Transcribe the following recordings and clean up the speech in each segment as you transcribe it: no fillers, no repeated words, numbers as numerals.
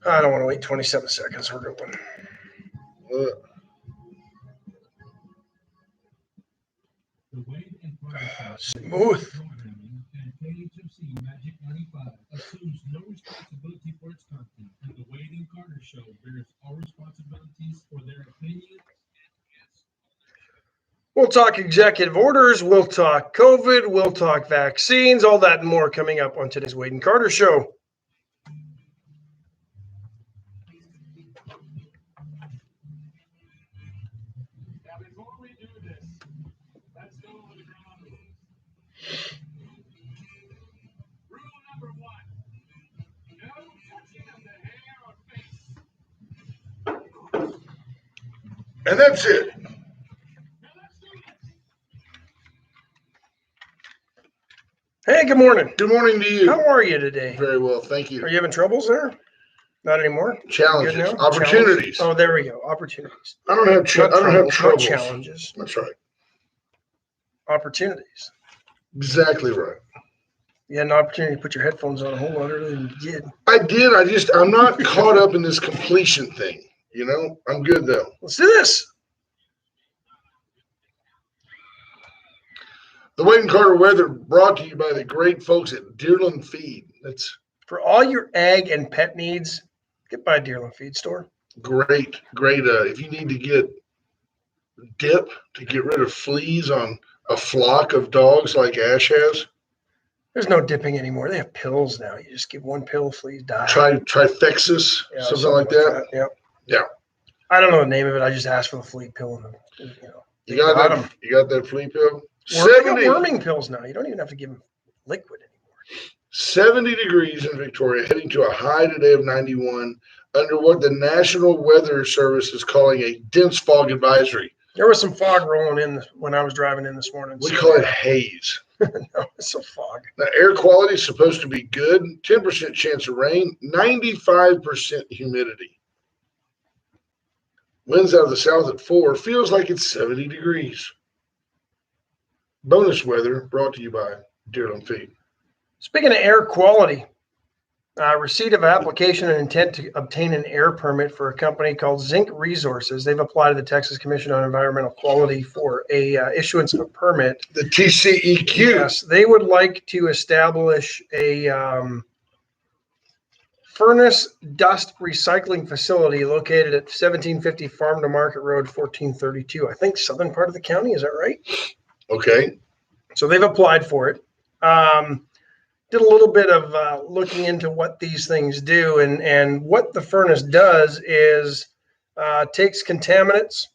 I don't want to wait 27 seconds. We're going. Smooth. We'll talk executive orders. We'll talk COVID. We'll talk vaccines. All that and more coming up on today's Wade and Carter Show. And that's it. Hey, good morning. Good morning to you. How are you today? Very well, thank you. Are you having troubles there? Not anymore. Challenges, Good now? opportunities. Oh, there we go. Opportunities. I don't have Not troubles. Challenges. That's right. Opportunities. Exactly right. You had an opportunity to put your headphones on a whole lot earlier than you did. I did. I'm not caught up in this completion thing. You know, I'm good though. Let's do this. The Wade and Carter weather brought to you by the great folks at Deerland Feed. That's For all your ag and pet needs, get by Deerland Feed Store. great. If you need to get dip to get rid of fleas on a flock of dogs like Ash has, There's no dipping anymore. They have pills now. You just give one pill, fleas die. Trifexis, something like that. Yep. Yeah. I don't know the name of it. I just asked for the flea pill. And, You got that flea pill? They got worming pills now. You don't even have to give them liquid anymore. 70 degrees in Victoria, heading to a high today of 91 under what the National Weather Service is calling a dense fog advisory. There was some fog rolling in when I was driving in this morning. We call it haze. No, it's a fog. Now, air quality is supposed to be good, 10% chance of rain, 95% humidity. Winds out of the south at 4, feels like it's 70 degrees. Bonus weather brought to you by Deerland Feed. Speaking of air quality, receipt of application and intent to obtain an air permit for a company called Zinc Resources. They've applied to the Texas Commission on Environmental Quality for a issuance of a permit. The TCEQ. Yes, they would like to establish a furnace dust recycling facility located at 1750 Farm to Market Road, 1432. I think southern part of the county. Is that right? Okay. So they've applied for it. Did a little bit of looking into what these things do, and what the furnace does is takes contaminants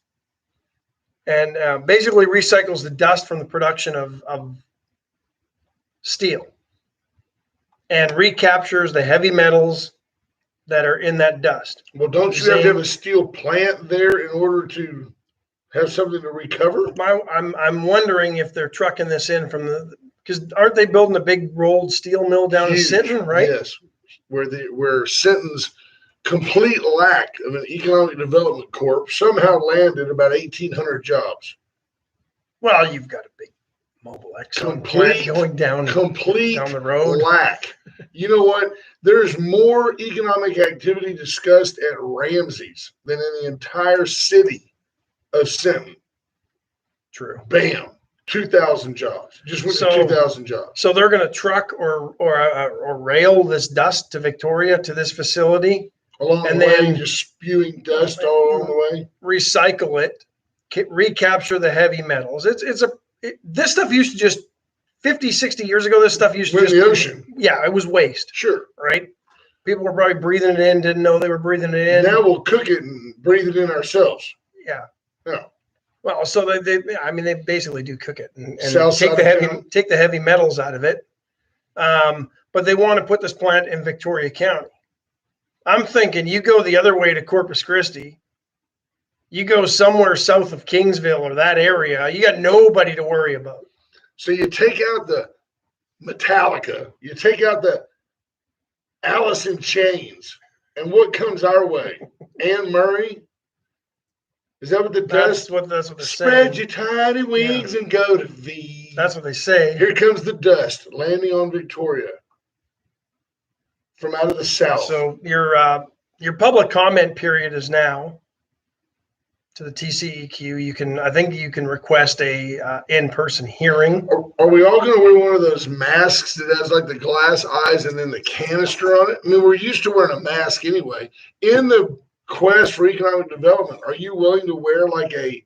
and basically recycles the dust from the production of steel and recaptures the heavy metals that are in that dust. Well, don't you have to have a steel plant there in order to have something to recover? I'm wondering if they're trucking this in from because aren't they building a big rolled steel mill down in Sinton, right? Yes, where Sinton's complete lack of an economic development corp somehow landed about 1,800 jobs. Well, you've got a big mobile Exxon plant going down the road. Lack. You know what? There's more economic activity discussed at Ramsey's than in the entire city of Sinton. True. Bam. 2,000 jobs. Just went to 2,000 jobs. So they're going to truck or rail this dust to Victoria to this facility, along the way, just spewing dust all along the way. Recycle it, recapture the heavy metals. This stuff used to just 50, 60 years ago. This stuff used to just in the ocean. Yeah, it was waste. Sure. Right. People were probably breathing it in, didn't know they were breathing it in. Now we'll cook it and breathe it in ourselves. Yeah. Yeah. Well, so they basically do cook it and take the heavy metals out of it. But they want to put this plant in Victoria County. I'm thinking you go the other way to Corpus Christi. You go somewhere south of Kingsville or that area. You got nobody to worry about. So you take out the Metallica, you take out the Alice in Chains, and what comes our way? Anne Murray. Is that what that's what they're Spread saying. your tiny wings and go to V. That's what they say. Here comes the dust landing on Victoria from out of the south. So your Your public comment period is now to the TCEQ. I think you can request a in-person hearing. Are we all going to wear one of those masks that has like the glass eyes and then the canister on it? I mean, we're used to wearing a mask anyway. In the quest for economic development, are you willing to wear like a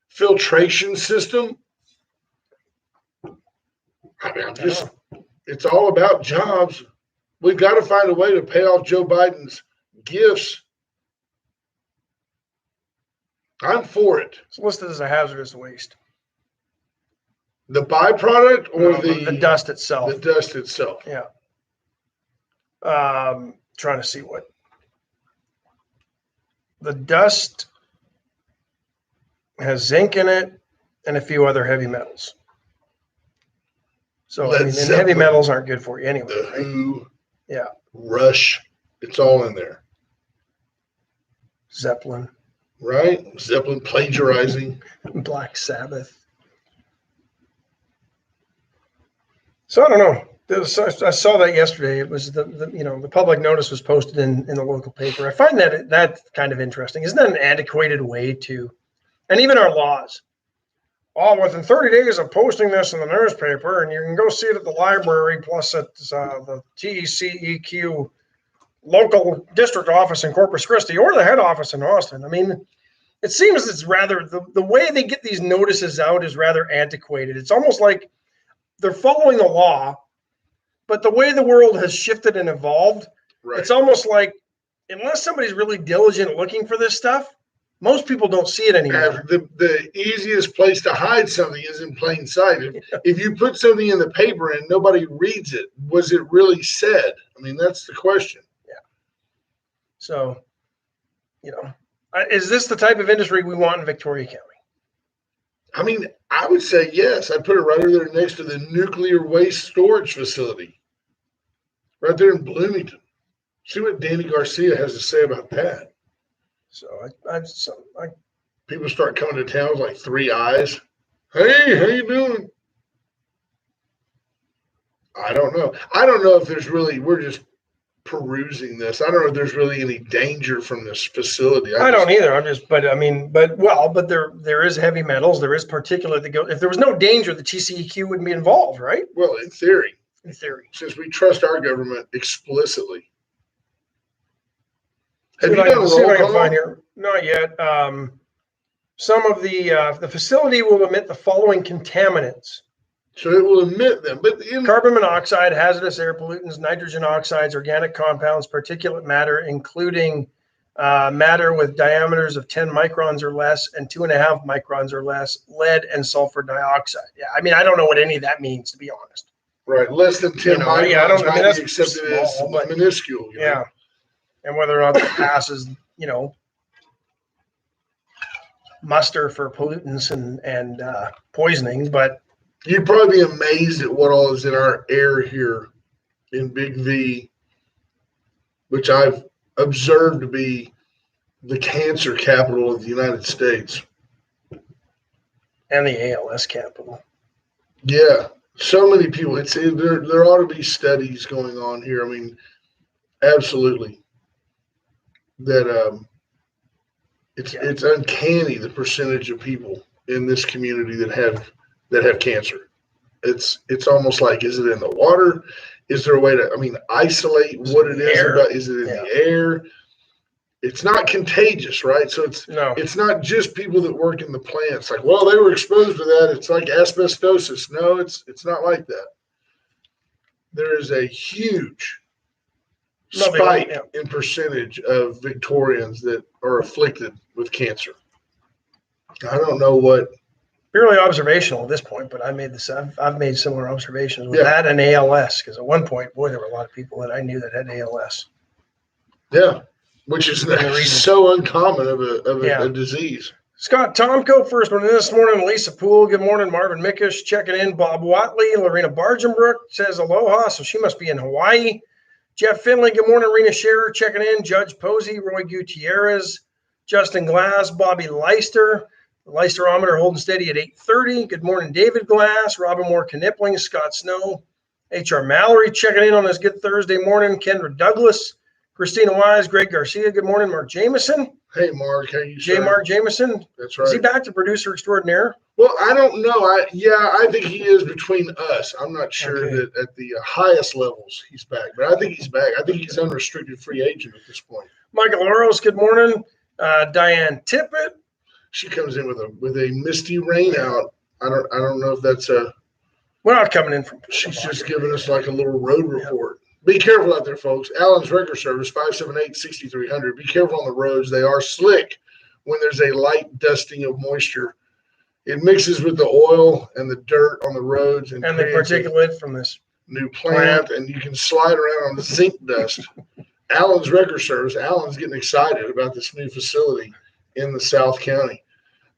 filtration system? I mean, it's all about jobs. We've got to find a way to pay off Joe Biden's gifts. I'm for it. It's listed as a hazardous waste. The byproduct or No, the dust itself? The dust itself. Yeah. Trying to see what the dust has: zinc in it and a few other heavy metals. So I mean, and heavy metals aren't good for you anyway. The right? Who, yeah, Rush, it's all in there. Zeppelin, right? Zeppelin plagiarizing. Black Sabbath. So I don't know. I saw that yesterday. It was the public notice was posted in the local paper. I find that kind of interesting. Isn't that an antiquated way to, and even our laws? Oh, within 30 days of posting this in the newspaper, and you can go see it at the library, plus at the TCEQ local district office in Corpus Christi or the head office in Austin. I mean, it seems it's rather, the way they get these notices out is rather antiquated. It's almost like they're following the law, but the way the world has shifted and evolved, Right. It's almost like unless somebody's really diligent looking for this stuff, most people don't see it anymore. The easiest place to hide something is in plain sight. If you put something in the paper and nobody reads it, was it really said? I mean, that's the question. Yeah. So, is this the type of industry we want in Victoria County? I mean, I would say yes. I'd put it right over there next to the nuclear waste storage facility, right there in Bloomington. See what Danny Garcia has to say about that. So people start coming to town with like three eyes. Hey, how you doing? I don't know. I don't know if there's really, we're just perusing this. I don't know if there's really any danger from this facility. I don't either. But there is heavy metals. There is particulate that go. If there was no danger, the TCEQ wouldn't be involved, right? Well, in theory. In theory. Since we trust our government explicitly. Have you done done a see if I roll can find call? here. Not yet. Some of the facility will emit the following contaminants: So it will emit them, but carbon monoxide, hazardous air pollutants, nitrogen oxides, organic compounds, particulate matter, including matter with diameters of 10 microns or less and 2.5 microns or less, lead and sulfur dioxide. Yeah, I mean, I don't know what any of that means, to be honest. right, less than 10 microns yeah, I don't. I mean, that's accepted as small, but minuscule. You know? yeah, and whether or not that passes, muster for pollutants and poisoning, but. You'd probably be amazed at what all is in our air here in Big V, which I've observed to be the cancer capital of the United States. And the ALS capital. Yeah, so many people. There ought to be studies going on here. I mean, absolutely. That it's uncanny the percentage of people in this community that have cancer. It's almost like, is it in the water? Is there a way to, isolate what it is about? Is it in the air? It's not contagious, right? So it's not just people that work in the plants. Like, well, they were exposed to that. It's like asbestosis. No, it's not like that. There is a huge spike in percentage of Victorians that are afflicted with cancer. I don't know what. Purely observational at this point, but I made this. I've made similar observations with that and ALS, because at one point, boy, there were a lot of people that I knew that had ALS. Yeah, which is so uncommon of a disease. Scott Tomko, first one in this morning. Lisa Poole, good morning. Marvin Mickish checking in. Bob Watley, Lorena Bargenbrook says aloha, so she must be in Hawaii. Jeff Finley, good morning. Rena Scherer checking in. Judge Posey, Roy Gutierrez, Justin Glass, Bobby Leister. The Leisterometer holding steady at 8:30. Good morning, David Glass, Robin Moore Knipling, Scott Snow, H.R. Mallory checking in on this good Thursday morning. Kendra Douglas, Christina Wise, Greg Garcia. Good morning, Mark Jameson. Hey, Mark. How you J. sir? Mark Jameson. That's Is he right. back to producer extraordinaire? Well, I don't know. I think he is between us. I'm not sure Okay. that at the highest levels he's back, but I think he's back. I think he's unrestricted free agent at this point. Michael Oros, good morning. Diane Tippett. She comes in with a misty rain out. I don't know if that's a. We're not coming in from. She's just giving us like a little road report. Be careful out there, folks. Allen's Wrecker Service, 578-6300. Be careful on the roads. They are slick when there's a light dusting of moisture. It mixes with the oil and the dirt on the roads And the creates a particulate from this. new plant, and you can slide around on the zinc dust. Allen's Wrecker Service. Allen's getting excited about this new facility in the South County.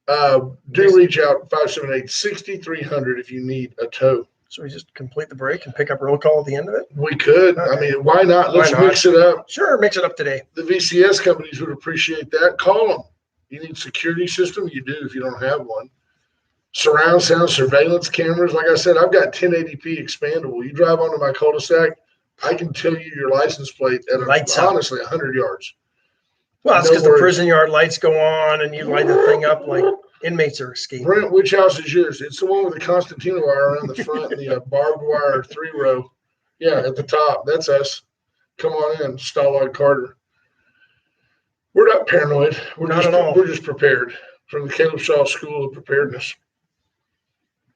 Do reach out 578-6300 if you need a tow. So we just complete the break and pick up roll call at the end of it? We could. Okay. I mean, why not? Why Let's not? mix it up. Sure, mix it up today. The VCS companies would appreciate that. Call them. You need security system? You do if you don't have one. Surround sound surveillance cameras. Like I said, I've got 1080p expandable. You drive onto my cul-de-sac, I can tell you your license plate at honestly 100 yards. Well, that's No because the worries. prison yard lights go on and you light the thing up like inmates are escaping. Brent, which house is yours? It's the one with the Constantino wire around the front and the barbed wire 3-row. Yeah, at the top. That's us. Come on in, Stallard Carter. We're not paranoid. Not at all. We're just prepared from the Caleb Shaw School of Preparedness.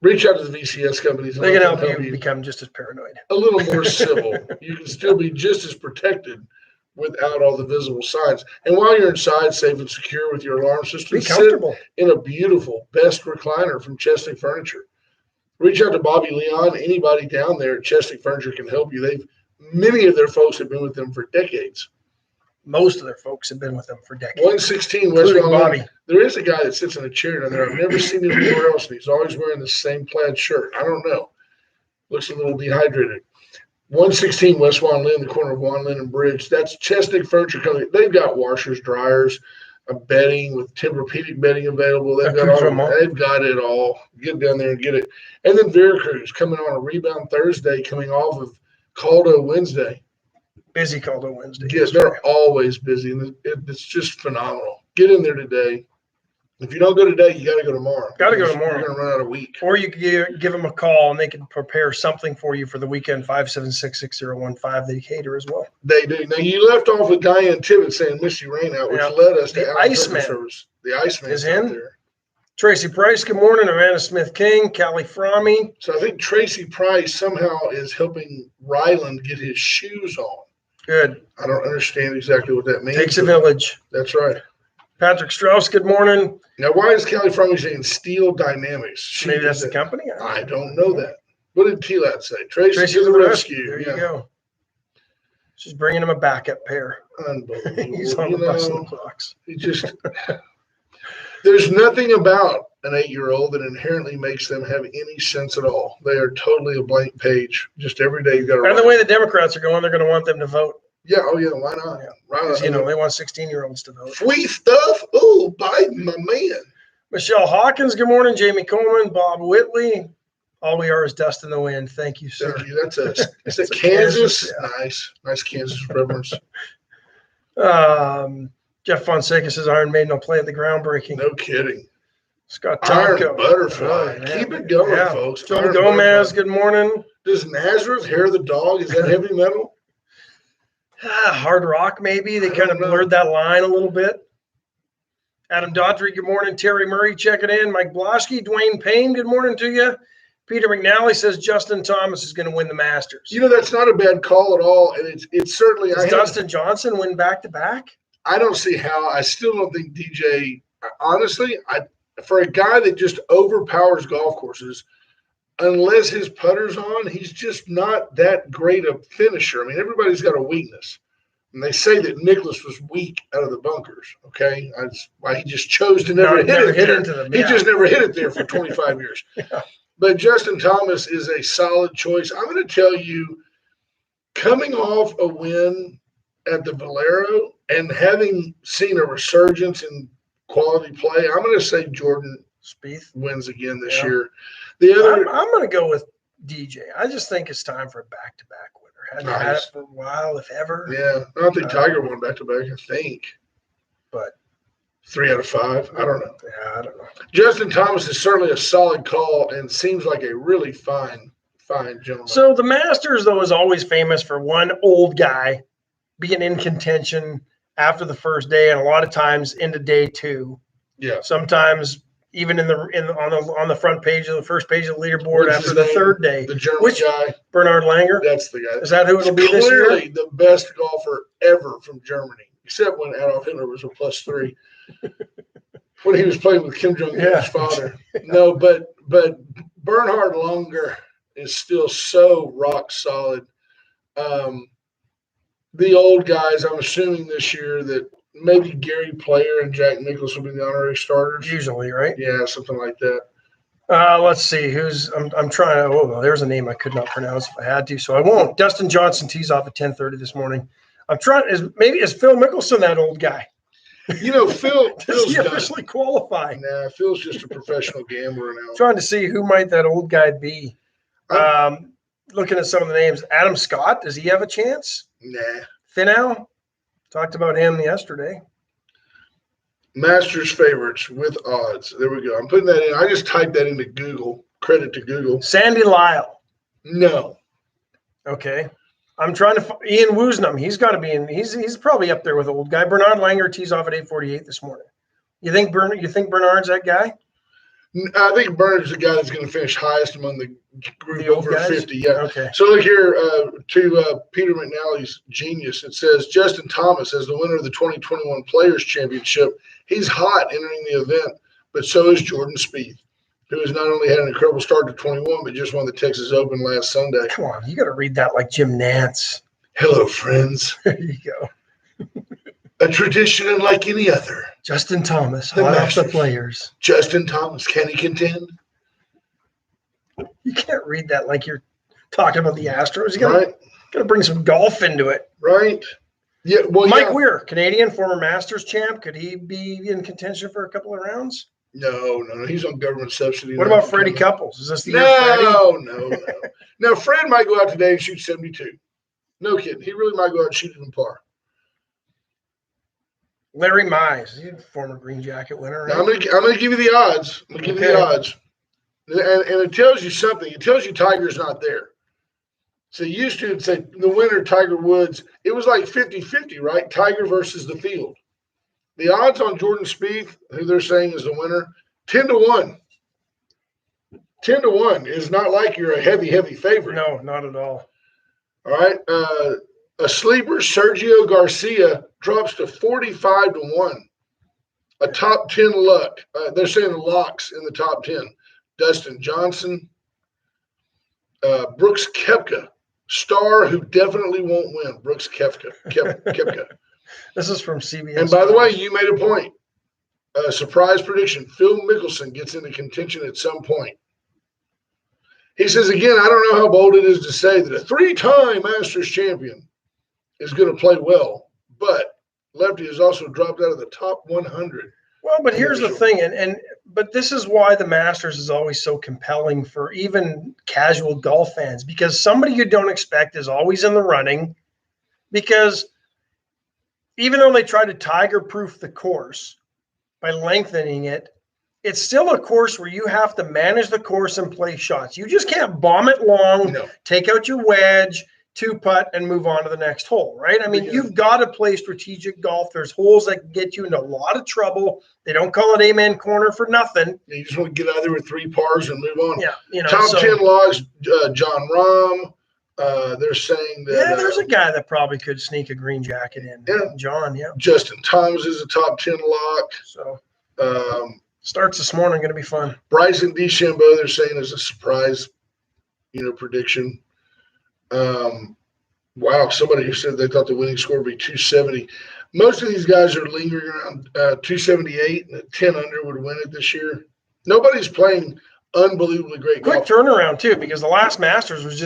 Reach out to the VCS companies. And They can let them help you become just as paranoid. a little more civil. You can still be just as protected without all the visible signs. And while you're inside, safe and secure with your alarm system, Be comfortable. sit in a beautiful best recliner from Chesnick Furniture. Reach out to Bobby Leon. Anybody down there at Chesnick Furniture can help you. Many of their folks have been with them for decades. Most of their folks have been with them for decades. 116 West Including Walnut. Bobby. There is a guy that sits in a chair down there. I've never seen him anywhere else, and he's always wearing the same plaid shirt. I don't know. Looks a little dehydrated. 116 West Juan Lynn, the corner of Juan Lynn and Bridge. That's Chesnick Furniture Company. They've got washers, dryers, bedding with Tempur-Pedic bedding available. They've got it all. Get down there and get it. And then Veracruz coming on a rebound Thursday, coming off of Caldo Wednesday. Busy Caldo Wednesday. Yes, they're always busy, and it's just phenomenal. Get in there today. If you don't go today, you got to go tomorrow. Got to go tomorrow. You're going to run out of week. Or you could give them a call and they can prepare something for you for the weekend, 576-6015. They cater as well. They do. Now, you left off with Diane Tibbett saying Misty Rain out, which led us to The Allen Iceman. Service. The Iceman Is out in. there. Tracy Price, good morning. Amanda Smith King, Callie Fromme. So I think Tracy Price somehow is helping Ryland get his shoes on. Good. I don't understand exactly what that means. Takes a village. That's right. Patrick Strauss, good morning. Now, why is Callie Fromme saying Steel Dynamics? Maybe that's the company. I don't know that. What did T-Lat say? Tracy to the rescue. There you go. She's bringing him a backup pair. Unbelievable. He's on the bus and the clocks. He just there's nothing about an 8-year-old that inherently makes them have any sense at all. They are totally a blank page. Just every day you got to. And the way the Democrats are going, they're going to want them to vote. Yeah. Oh yeah. Why not? Yeah. Right. They want 16-year-olds to vote. Sweet stuff. Oh, Biden, my man. Michelle Hawkins, good morning. Jamie Coleman, Bob Whitley. All we are is dust in the wind. Thank you, sir. Thank you. That's a Kansas. Kansas, yeah. Nice Kansas reference. Jeff Fonseca says Iron Maiden will play at the groundbreaking. No kidding. Scott Iron Tomko. Butterfly. Oh, Keep it going, yeah. folks. Joe Iron Gomez, Butterfly. good morning. Does Nazareth Hair of the Dog, is that heavy metal? Hard rock, maybe. They I kind of don't know. blurred that line a little bit. Adam Daughtry, good morning. Terry Murray checking in. Mike Bloschke, Dwayne Payne, good morning to you. Peter McNally says Justin Thomas is going to win the Masters. You know, that's not a bad call at all. And it's certainly, Does Dustin Johnson win back-to-back? I don't see how. I still don't think DJ, honestly, for a guy that just overpowers golf courses, unless his putter's on, he's just not that great a finisher. I mean, everybody's got a weakness. And they say that Nicklaus was weak out of the bunkers, okay? That's why he just chose to never hit it into them. He Yeah. just never hit it there for 25 years. Yeah. But Justin Thomas is a solid choice. I'm going to tell you, coming off a win at the Valero and having seen a resurgence in quality play, I'm going to say Jordan Spieth wins again this Yeah. year. The other, I'm going to go with DJ. I just think it's time for a back-to-back winner. Hadn't had it Nice. for a while, if ever. Yeah, I don't think Tiger won back to back. I think But 3 out of 5. I don't know. yeah, I don't know. Justin Thomas is certainly a solid call and seems like a really fine gentleman. So the Masters, though, is always famous for one old guy being in contention after the first day, and a lot of times into day two. yeah, Sometimes even on the front page of the first page of the leaderboard What's after his the name? third day. the German Which guy. Bernard Langer? That's the guy. Is that who it'll be this year? Clearly the best golfer ever from Germany, except when Adolf Hitler was a +3. When he was playing with Kim Jong-un's Yeah. father. No, but Bernhard Langer is still so rock solid. The old guys, I'm assuming this year that maybe Gary Player and Jack Nicklaus will be the honorary starters. Usually, right? Yeah, something like that. Let's see. I'm trying to. Oh, there's a name I could not pronounce if I had to, so I won't. Dustin Johnson tees off at 10:30 this morning. I'm trying. Is Phil Mickelson that old guy? You know, Does Phil's he done. officially qualify? Nah, Phil's just a professional gambler now. Trying to see who might that old guy be. Looking at some of the names, Adam Scott. Does he have a chance? Nah. Finau. Talked about him yesterday. Masters favorites with odds. There we go. I'm putting that in. I just typed that into Google. Credit to Google. Sandy Lyle. No. Okay. I'm trying to Ian Woosnam. He's got to be in. He's probably up there with the old guy. Bernard Langer tees off at 8:48 this morning. You think Bernard's that guy? I think Bernard's the guy that's going to finish highest among the group The old over guys? 50. Yeah. Okay. So look here to Peter McNally's genius. It says Justin Thomas as the winner of the 2021 Players Championship. He's hot entering the event, but so is Jordan Spieth, who has not only had an incredible start to 21, but just won the Texas Open last Sunday. Come on, you got to read that like Jim Nantz. Hello, friends. There you go. A tradition unlike any other. Justin Thomas, The hot off the Masters. players. Justin Thomas, can he contend? You can't read that like you're talking about the Astros. You got Right? to bring some golf into it. Right? Yeah. Well, Mike yeah. Weir, Canadian, former Masters champ. Could he be in contention for a couple of rounds? No. He's on government subsidy. What now. about Freddie Couples? Is this the year Freddie? No. Now, Fred might go out today and shoot 72. No kidding. He really might go out and shoot even par. Larry Mize, he's a former Green Jacket winner. Now, Right? I'm gonna give you the odds. I'm gonna give you the odds. And it tells you something. It tells you Tiger's not there. So you used to say the winner, Tiger Woods, it was like 50-50, right? Tiger versus the field. The odds on Jordan Spieth, who they're saying is the winner, 10-1. 10-1 is not like you're a heavy favorite. No, not at all. All right. A sleeper, Sergio Garcia, drops to 45-1. A top 10 luck. They're saying locks in the top 10. Dustin Johnson, Brooks Koepka, star who definitely won't win. Brooks Koepka. This is from CBS. And by the way, you made a point. Surprise prediction. Phil Mickelson gets into contention at some point. He says, again, I don't know how bold it is to say that a 3-time Masters champion is going to play well, but Lefty has also dropped out of the top 100. Well, but here's the thing, but this is why the Masters is always so compelling for even casual golf fans, because somebody you don't expect is always in the running, because even though they try to Tiger-proof the course by lengthening it, it's still a course where you have to manage the course and play shots. You just can't bomb it long, No. take out your wedge, 2-putt, and move on to the next hole, right? I mean, you've got to play strategic golf. There's holes that can get you into a lot of trouble. They don't call it amen corner for nothing. You just want to get out there with 3 pars and move on. Yeah, Top 10 logs, John Rahm. They're saying that. Yeah, there's a guy that probably could sneak a green jacket in. Yeah. John, yeah. Justin Thomas is a top 10 lock. So Starts this morning, going to be fun. Bryson DeChambeau, they're saying is a surprise, prediction. Wow, somebody who said they thought the winning score would be 270. Most of these guys are lingering around 278, and 10 under would win it this year. Nobody's playing unbelievably great Quick golf. turnaround too, because the last Masters was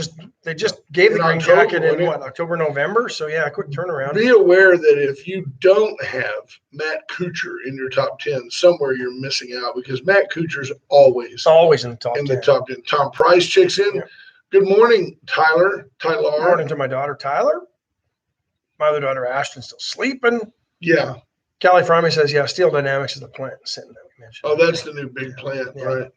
they just gave the In green October, jacket in wasn't it? what, October, November? So yeah, quick turnaround. Be aware that if you don't have Matt Kuchar in your top 10, somewhere you're missing out, because Matt Kuchar's always It's always in the top in 10. the top 10. Tom Price checks in. Yeah. Good morning, Tyler. Good morning to my daughter, Tyler. My other daughter, Ashton's still sleeping. Yeah. Callie Frommie says, yeah, Steel Dynamics is the plant in Sinton that we mentioned. Oh, that's the new big plant, Yeah. right?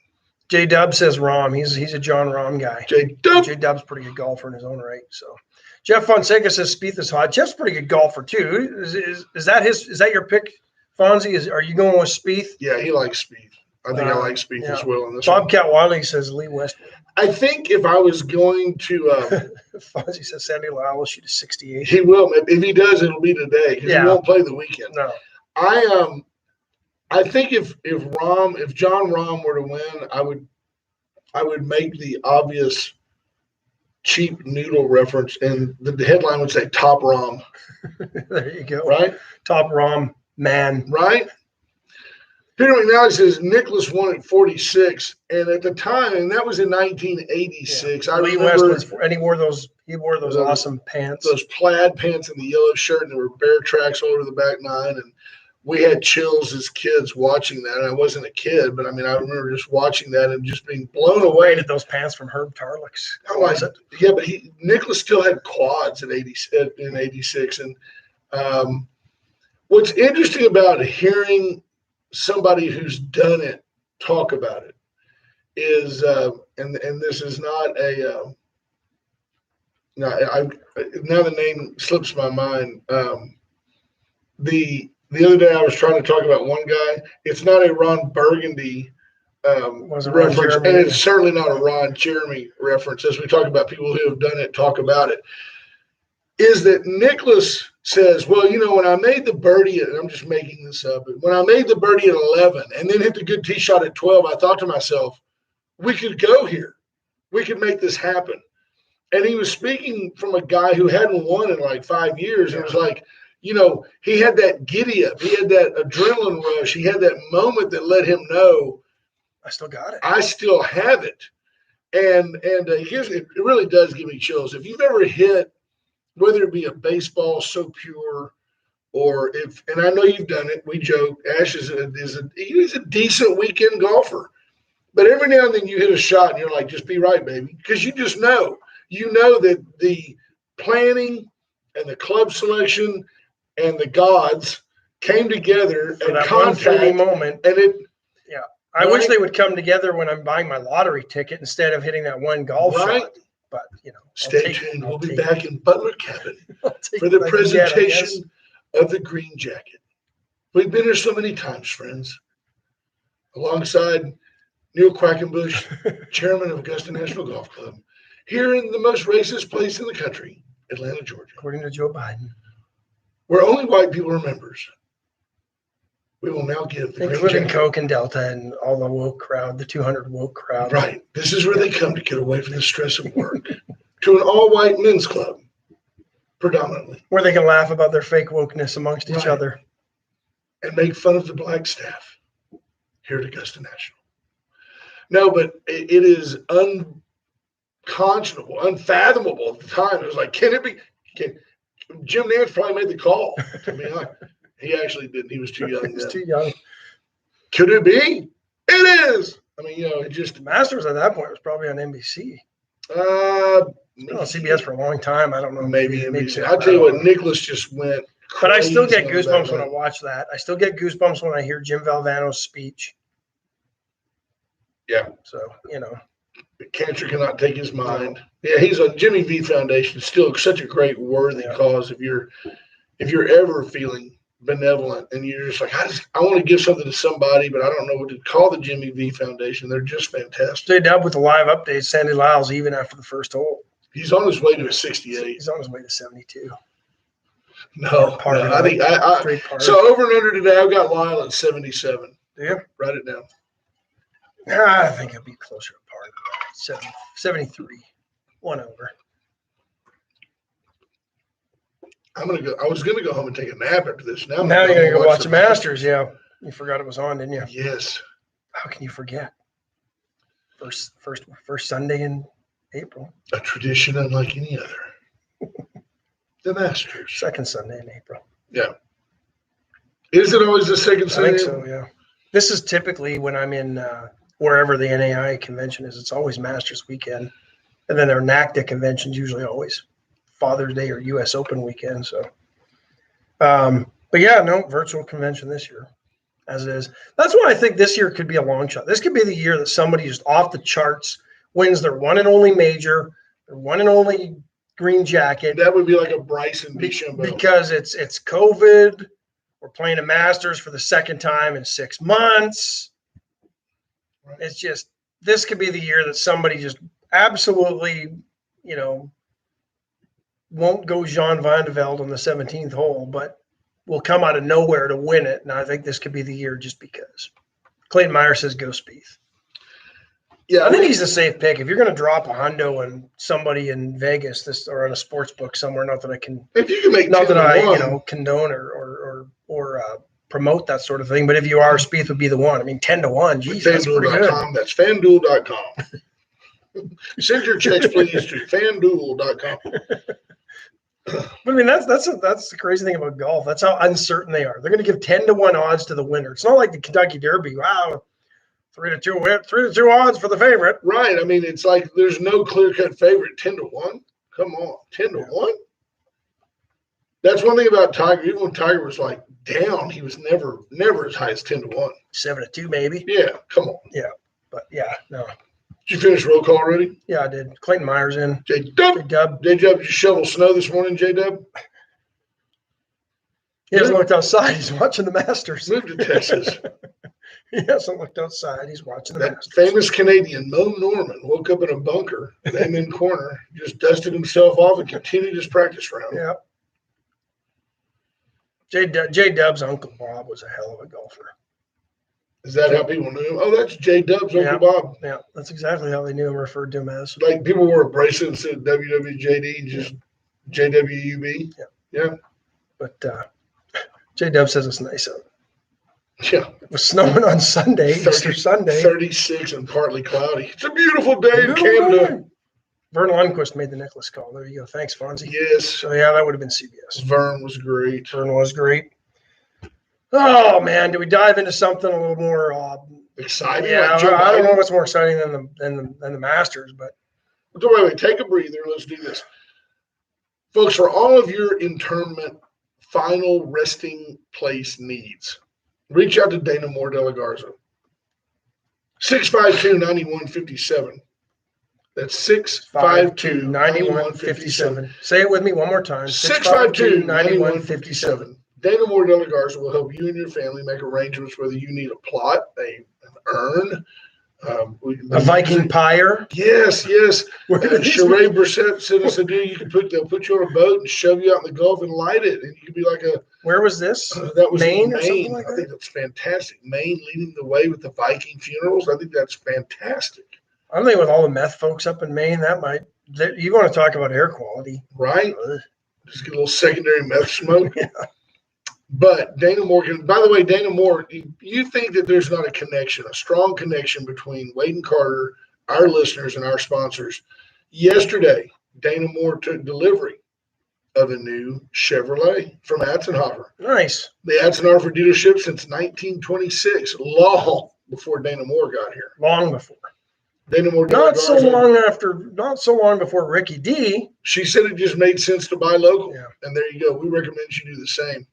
J Dub says Rom. He's a John Rom guy. J Dub. J Dub's a pretty good golfer in his own right. So Jeff Fonseca says Spieth is hot. Jeff's a pretty good golfer too. Is that your pick, Fonzie? Are you going with Spieth? Yeah, he likes Spieth. I think I like Spieth yeah. as well in this one. Bobcat Wiley says Lee Westwood. I think if I was going to Fonzie says Sandy Lyle will shoot a 68. he will. If he does, it'll be today because Yeah. he won't play the weekend. No. I think if John Rahm were to win, I would make the obvious cheap noodle reference, and the headline would say Top Rahm. There you go. Right? Top Rom man. Right? Peter McNally says Nicklaus won at 46, and at the time, and that was in 1986. Yeah. I Lee remember Westwood, and he wore those awesome pants. those plaid pants and the yellow shirt, and there were bear tracks all over the back nine, and we had chills as kids watching that. And I wasn't a kid, but I mean, I remember just watching that and just being blown away. Rated those pants from Herb Tarlick's. I'm like, yeah, but Nicklaus still had quads in 86. And what's interesting about hearing somebody who's done it talk about it is, and this is not a, now the name slips my mind. The other day I was trying to talk about one guy. It's not a Ron Burgundy reference, and it's certainly not a Ron Jeremy reference. As we talk about people who have done it, talk about it, is that Nicklaus says, well, when I made the birdie, and I'm just making this up, but when I made the birdie at 11 and then hit the good tee shot at 12, I thought to myself, we could go here. We could make this happen. And he was speaking from a guy who hadn't won in like 5 years. And it was like, he had that giddy up. He had that adrenaline rush. He had that moment that let him know, I still got it. I still have it. And it really does give me chills. If you've ever hit, whether it be a baseball so pure, or and I know you've done it. We joke. Ash he's a decent weekend golfer, but every now and then you hit a shot and you're like, just be right, baby, because you just know. You know that the planning and the club selection and the gods came together for that contact moment. And I wish they would come together when I'm buying my lottery ticket instead of hitting that one golf shot. But stay tuned. We'll be back in Butler Cabin for the presentation of the green jacket. We've been here so many times, friends. Alongside Neil Quackenbush, chairman of Augusta National Golf Club, here in the most racist place in the country, Atlanta, Georgia. According to Joe Biden. Where only white people are members. We will now give the including Coke and Delta and all the woke crowd, the 200 woke crowd. Right. This is where they come to get away from the stress of work. To an all-white men's club, predominantly. Where they can laugh about their fake wokeness amongst each other. And make fun of the black staff here at Augusta National. No, but it is unconscionable, unfathomable at the time. It was like, can Jim Nance probably made the call. To be honest. He actually didn't. He was too young. He was too young. Could it be? It is. I mean, it just. The Masters at that point was probably on NBC. Maybe on CBS for a long time. I don't know. Maybe NBC. I'll tell you what, Nicklaus just went. But I still get goosebumps when I watch that. I still get goosebumps when I hear Jim Valvano's speech. Yeah. So, The cancer cannot take his mind. Yeah, he's on Jimmy V Foundation. Still such a great worthy cause. If you're ever feeling benevolent and you're just like, I want to give something to somebody, but I don't know what to call the Jimmy V Foundation. They're just fantastic. Stayed up with the live updates. Sandy Lyle's even after the first hole. He's on his way to a 68. He's on his way to 72. No, I think so. Over and under today, I've got Lyle at 77. Yeah, write it down. I think it'll be closer to par than that. 73, 1 over. I was gonna go home and take a nap after this. Now you're gonna go watch the Masters. Yeah, you forgot it was on, didn't you? Yes. How can you forget? First Sunday in April. A tradition unlike any other. The Masters. Second Sunday in April. Yeah. Is it always the second Sunday? I think so. Yeah. This is typically when I'm in wherever the NAI convention is. It's always Masters weekend. And then our NACDA convention's usually always Father's Day or U.S. Open weekend. So, but yeah, no virtual convention this year, as it is. That's why I think this year could be a long shot. This could be the year that somebody just off the charts wins their one and only major, their one and only green jacket. That would be like a Bryson DeChambeau. Because it's COVID. We're playing a Masters for the second time in 6 months. Right. It's just, this could be the year that somebody just absolutely, won't go Jean Van de Velde on the 17th hole, but will come out of nowhere to win it. And I think this could be the year just because. Clayton Meyer says go Spieth. Yeah, I think he's a safe pick. If you're going to drop a hundo and somebody in Vegas or on a sports book somewhere, not that I can, if you can make not that I, 10-1, condone or promote that sort of thing. But if you are, Spieth would be the one. I mean, 10-1, geez, that's pretty good. FanDuel.com. That's FanDuel.com. Send your checks, please, to FanDuel.com. But I mean, that's the crazy thing about golf. That's how uncertain they are. They're going to give 10-1 odds to the winner. It's not like the Kentucky Derby. Wow, 3-2 odds for the favorite. Right. I mean, it's like there's no clear-cut favorite. 10-1. Come on, 10-1. That's one thing about Tiger. Even when Tiger was like down, he was never as high as 10-1. 7-2 maybe. Yeah. Come on. Yeah. But yeah, no. Did you finish roll call already? Yeah, I did. Clayton Meyer's in. J-Dub. Dub. J-Dub, did you shovel snow this morning, J-Dub? He hasn't looked outside. He's watching the Masters. Moved to Texas. He hasn't looked outside. He's watching the That Masters. famous Canadian, Mo Norman, woke up in a bunker, in corner, just dusted himself off and continued his practice round. Yeah. J-Dub's Uncle Bob was a hell of a golfer. Is that how people knew him? Oh, that's J-Dub's Uncle Yeah. Bob. Yeah, that's exactly how they knew him, referred to him as. Like people wore a bracelet and said WWJD, just JWUB. Yeah. But J-Dub says it's nice out. Yeah. It was snowing on Sunday, Easter Sunday. 36 and partly cloudy. It's a beautiful day in Beautiful Canada. day. Vern Lundquist made the necklace call. There you go. Thanks, Fonzie. Yes. So, yeah, that would have been CBS. Vern was great. Vern was great. Oh, man. Do we dive into something a little more Exciting. yeah, like Joe I don't Biden. know what's more exciting than the Masters, but Wait, take a breather. Let's do this. Folks, for all of your internment final resting place needs, reach out to Dana Moore de la Garza. 652-9157. That's 652-9157. Say it with me one more time. 652-9157. Dana Moore de la Garza will help you and your family make arrangements whether you need a plot, an urn, A Viking pyre. Yes. Where did these- Sheree Brissett sent us a deal. They'll put you on a boat and shove you out in the Gulf and light it, and you can be like a. Where was this? That was Maine Maine. or something like I that? think that's fantastic. Maine leading the way with the Viking funerals. I think that's fantastic. I'm thinking with all the meth folks up in Maine, you want to talk about air quality. Right? Ugh. Just get a little secondary meth smoke. Yeah. But Dana Morgan, by the way, Dana Moore, you think that there's not a strong connection between Wade and Carter, our listeners, and our sponsors. Yesterday, Dana Moore took delivery of a new Chevrolet from Atzenhofer. Nice. The Atzenhofer dealership since 1926, long before Dana Moore got here. Long before. Dana Moore. Not so long before Ricky D. She said it just made sense to buy local. Yeah. And there you go. We recommend you do the same.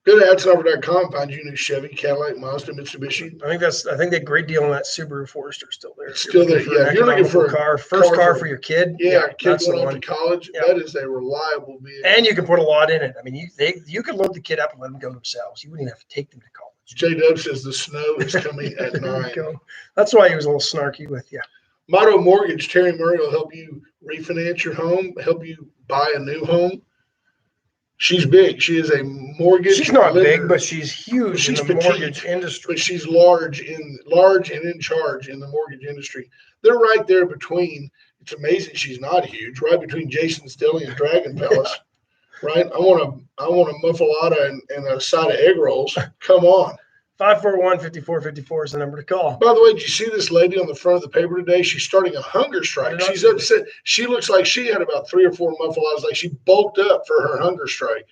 Go to Atzenhofer.com, find you a new Chevy, Cadillac, Mazda, Mitsubishi. I think that great deal on that Subaru Forester is still there. It's still there. Yeah, if you're looking for a first car for- for your kid. Yeah, kid that's the going off one. to college. Yeah. That is a reliable vehicle. And you can put a lot in it. I mean, you can load the kid up and let them go themselves. You wouldn't even have to take them to college. J-Dub says the snow is coming at There you 9. go. That's why he was a little snarky with you. Motto Mortgage, Terry Murray will help you refinance your home, help you buy a new home. She's big. She is a mortgage. She's not lender, big, but she's huge She's in the petite, mortgage industry. but she's large and in charge in the mortgage industry. They're right there between. It's amazing she's not huge. Right between Jason's Deli and Dragon Palace. Right. I want a muffalata and a side of egg rolls. Come on. 541-5454 is the number to call. By the way, did you see this lady on the front of the paper today? She's starting a hunger I strike. did not She's see upset. She looks like she had about 3 or 4 muffaladas. Like she bulked up for her hunger strike.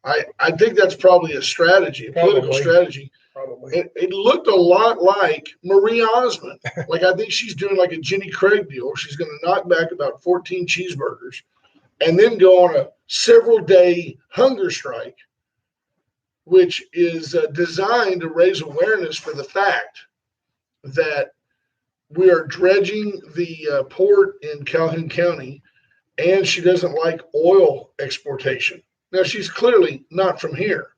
I think that's probably a strategy, a political Probably. strategy. Probably. It looked a lot like Marie Osmond. Like, I think she's doing like a Jenny Craig deal. She's going to knock back about 14 cheeseburgers and then go on a several-day hunger strike, which is designed to raise awareness for the fact that we are dredging the port in Calhoun County, and she doesn't like oil exportation. Now, she's clearly not from here,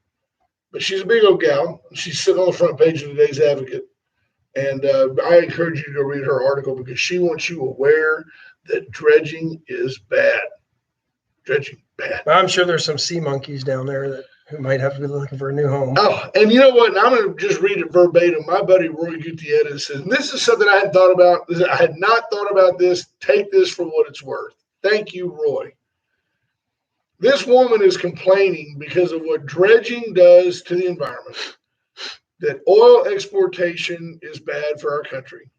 but she's a big old gal. She's sitting on the front page of today's Advocate. And I encourage you to read her article because she wants you aware that dredging is bad. Dredging, bad. I'm sure there's some sea monkeys down there who might have to be looking for a new home. Oh, and you know what? And I'm going to just read it verbatim. My buddy Roy Gutierrez says, and this is something I hadn't thought about. I had not thought about this. Take this for what it's worth. Thank you, Roy. This woman is complaining because of what dredging does to the environment, that oil exportation is bad for our country,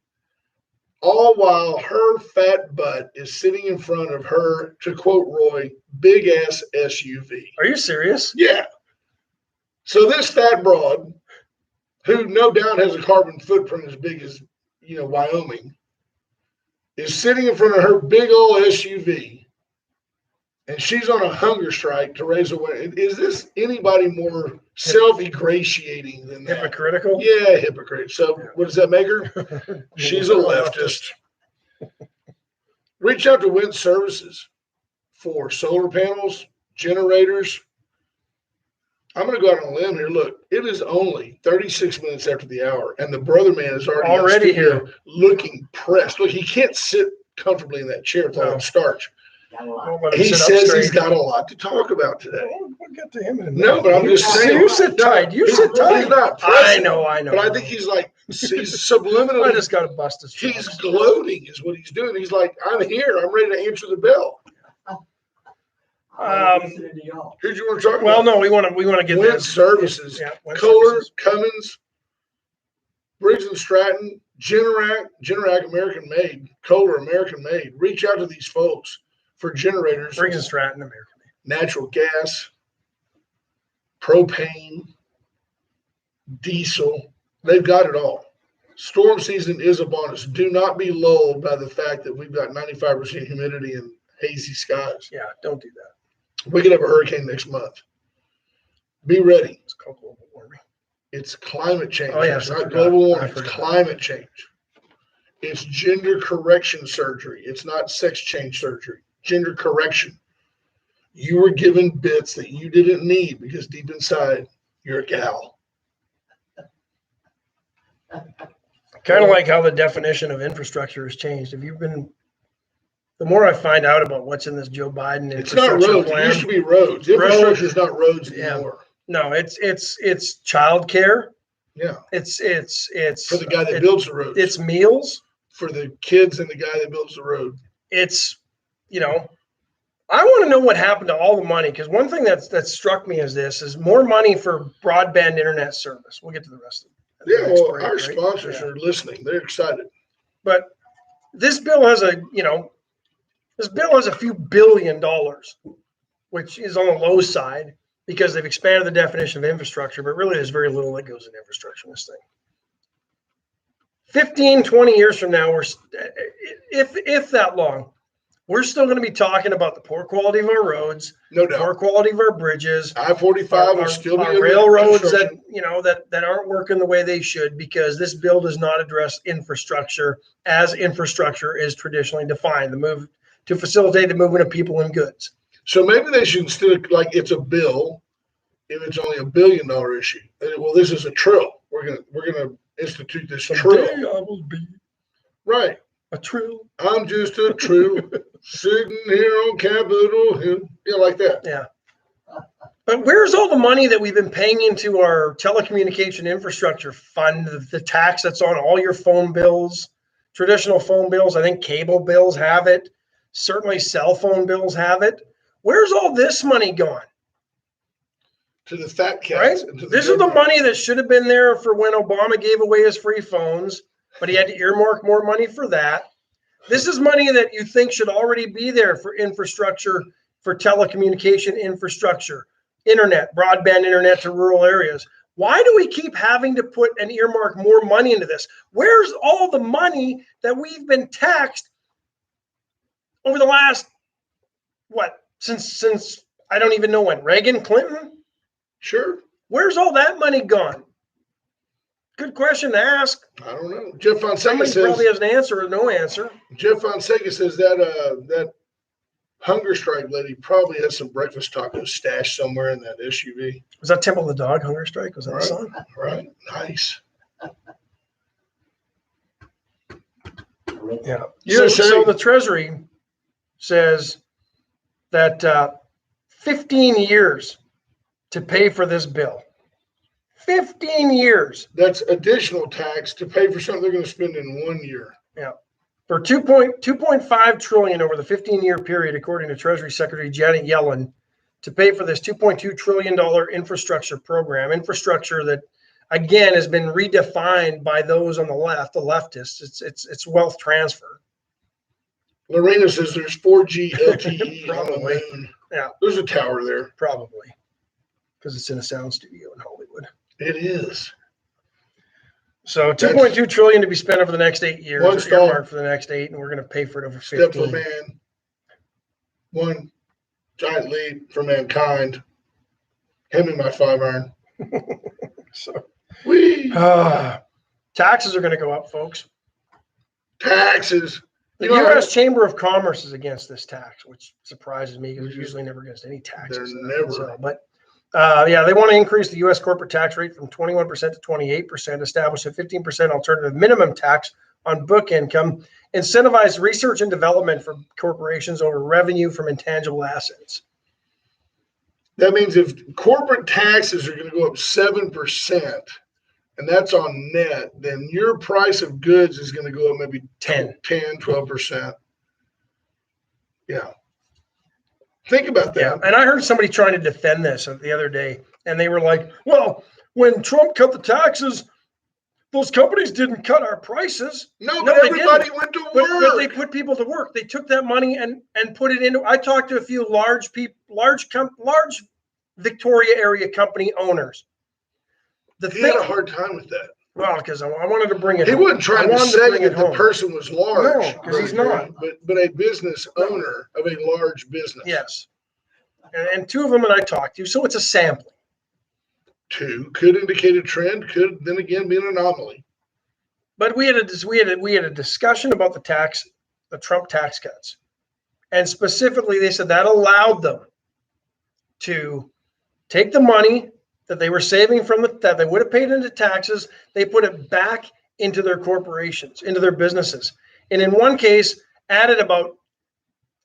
all while her fat butt is sitting in front of her, to quote Roy, big-ass SUV. Are you serious? Yeah. So this fat broad, who no doubt has a carbon footprint as big as, Wyoming, is sitting in front of her big old SUV, and she's on a hunger strike to raise awareness. Is this anybody more self-ingratiating than that? Hypocritical? Yeah, hypocrite. So what does that make her? She's a leftist. Reach out to Wind Services for solar panels, generators. I'm going to go out on a limb here. Look, it is only 36 minutes after the hour, and the brother man is already here looking pressed. Look, he can't sit comfortably in that chair with all that starch. He says he's got a lot to talk about today. We'll get to him in a minute. No, but I'm just saying. You sit tight. You sit tight. He's not I pressing, know. But I think he's subliminally. I just got to bust his He's gloating is what he's doing. He's like, I'm here. I'm ready to answer the bell. Who'd you want to talk about? Well, no, we want to get Wind this. Services. Yeah, Wind Kohler, Services. Cummins, Briggs and Stratton, Generac American made, Kohler American made. Reach out to these folks for generators. Briggs and Stratton, American. Natural gas, propane, diesel. They've got it all. Storm season is upon us. Do not be lulled by the fact that we've got 95% humidity and hazy skies. Yeah, don't do that. We could have a hurricane next month. Be ready. It's called global warming. It's climate change. Oh, yeah, It's I not forgot. global I warming. It's forgot. climate change. It's gender correction surgery. It's not sex change surgery. Gender correction. You were given bits that you didn't need because deep inside, you're a gal. Kind of like how the definition of infrastructure has changed. The more I find out about what's in this Joe Biden It's not infrastructure roads. plan, It used to be roads. Infrastructure is not roads anymore. no, it's childcare. Yeah. It's For the guy that builds the roads. It's meals. For the kids and the guy that builds the road. It's I want to know what happened to all the money, because one thing that struck me is more money for broadband internet service. We'll get to the rest of it. Yeah, well, our sponsors are listening. They're excited. But this bill has a few $1 billion, which is on the low side because they've expanded the definition of infrastructure, but really there's very little that goes in infrastructure in this thing. 15, 20 years from now, if that long, we're still going to be talking about the poor quality of our roads, No the doubt. poor quality of our bridges, I-45 will still be our railroads that aren't working the way they should, because this bill does not address infrastructure as infrastructure is traditionally defined, the move to facilitate the movement of people and goods. So maybe they should, instead of like it's a bill, if it's only $1 billion issue. Well, this is a trill. We're gonna institute this trill. Someday I will be Right. a trill. I'm just a trill sitting here on Capitol Hill. Yeah, like that. Yeah. But where's all the money that we've been paying into our telecommunication infrastructure fund, the tax that's on all your phone bills, traditional phone bills? I think cable bills have it. Certainly cell phone bills have it. Where's all this money gone? To the fat Right? cats. And to This is the government. money that should have been there for when Obama gave away his free phones, but he had to earmark more money for that. This is money that you think should already be there for infrastructure, for telecommunication infrastructure, internet, broadband internet to rural areas. Why do we keep having to put and earmark more money into this? Where's all the money that we've been taxed over the last, since I don't even know when, Reagan, Clinton? Sure. Where's all that money gone? Good question to ask. I don't know. Jeff Fonseca Somebody says, probably has an answer or no answer. Jeff Fonseca says that hunger strike lady probably has some breakfast tacos stashed somewhere in that SUV. Was that Temple of the Dog hunger strike? Was that the song? Right. Nice. Yeah. USA. So the Treasury says that 15 years to pay for this bill. 15 years. That's additional tax to pay for something they're going to spend in 1 year. Yeah. For 2.5 trillion over the 15-year period, according to Treasury Secretary Janet Yellen, to pay for this $2.2 trillion infrastructure program, infrastructure that, again, has been redefined by those on the left, the leftists. It's wealth transfer. Lorena says there's 4G LTE on the Probably. moon. Yeah. There's a tower there. Probably, because it's in a sound studio in Hollywood. It is. So 2.2 trillion to be spent over the next 8 years. One Or stall. earmarked for the next 8, and we're going to pay for it over Step 15. for man. One giant leap for mankind. Him and my 5-iron. So Whee! taxes are going to go up, folks. Taxes. The You know, U.S. Chamber of Commerce is against this tax, which surprises me because they're usually never against any taxes. They're never. So, but yeah, they want to increase the U.S. corporate tax rate from 21% to 28%, establish a 15% alternative minimum tax on book income, incentivize research and development for corporations over revenue from intangible assets. That means if corporate taxes are going to go up 7%, and that's on net, then your price of goods is going to go up maybe 10, 12%. Yeah. Think about that. Yeah, and I heard somebody trying to defend this the other day, and they were like, well, when Trump cut the taxes, those companies didn't cut our prices. No, No, but they everybody didn't. went to But work. they put people to work. They took that money and put it into. I talked to a few large Victoria area company owners. He had a hard time with that. Well, because I wanted to bring it. He home. wasn't trying I to wanted say bring that it the home. person was large. No, 'cause he's not. But a business owner of a large business. Yes, and two of them that I talked to. So it's a sampling. 2 could indicate a trend. Could then again be an anomaly. But we had a discussion about the Trump tax cuts, and specifically they said that allowed them to take the money that they were saving from that they would have paid into taxes. They put it back into their corporations, into their businesses, and in one case added about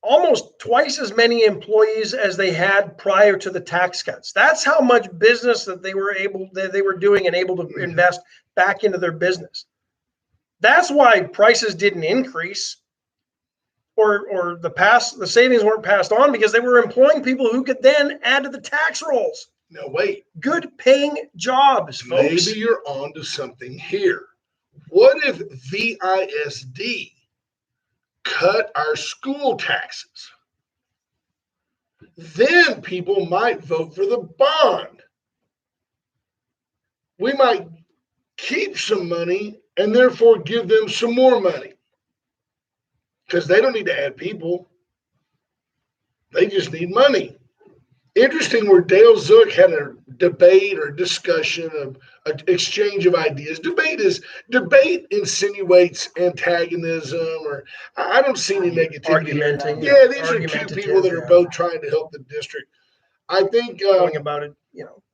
almost twice as many employees as they had prior to the tax cuts. That's how much business that they were doing and able to invest back into their business. That's why prices didn't increase, or the savings weren't passed on, because they were employing people who could then add to the tax rolls. Now wait. Good paying jobs, folks. Maybe you're onto something here. What if VISD cut our school taxes? Then people might vote for the bond. We might keep some money and therefore give them some more money, because they don't need to add people. They just need money. Interesting where Dale Zook had a debate or discussion of an exchange of ideas. Debate insinuates antagonism, or I don't see any negativity. Argumenting. Yeah, these are two people that are both trying to help the district. I think going about it,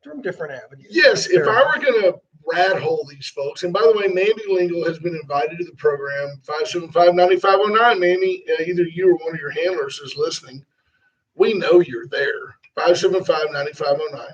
from different avenues. Yes, if I were going to rat hole these folks, and by the way, Mandy Lingle has been invited to the program, 575-9509. Mandy, either you or one of your handlers is listening. We know you're there. 575-9509.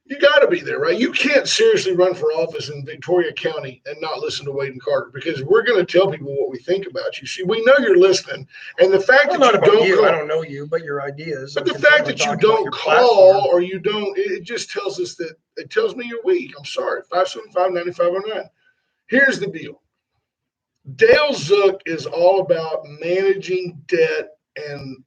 You got to be there, right? You can't seriously run for office in Victoria County and not listen to Wade and Carter, because we're going to tell people what we think about you. See, we know you're listening, and the fact that you don't call, I don't know you, but your ideas. But the fact that you don't call or you don't, it just tells us that it tells me you're weak. I'm sorry. 575-9509. Here's the deal. Dale Zook is all about managing debt and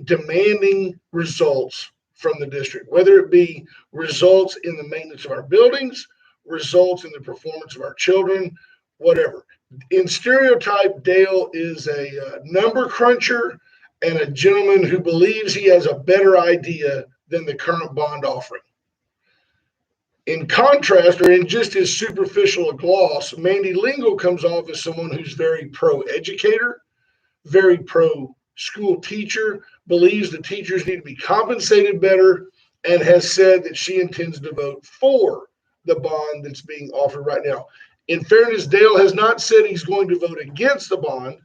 demanding results from the district, whether it be results in the maintenance of our buildings, results in the performance of our children, whatever. In stereotype, Dale is a number cruncher and a gentleman who believes he has a better idea than the current bond offering. In contrast, or in just as superficial a gloss, Mandy Lingle comes off as someone who's very pro-educator, very pro-school teacher, believes the teachers need to be compensated better, and has said that she intends to vote for the bond that's being offered right now. In fairness, Dale has not said he's going to vote against the bond,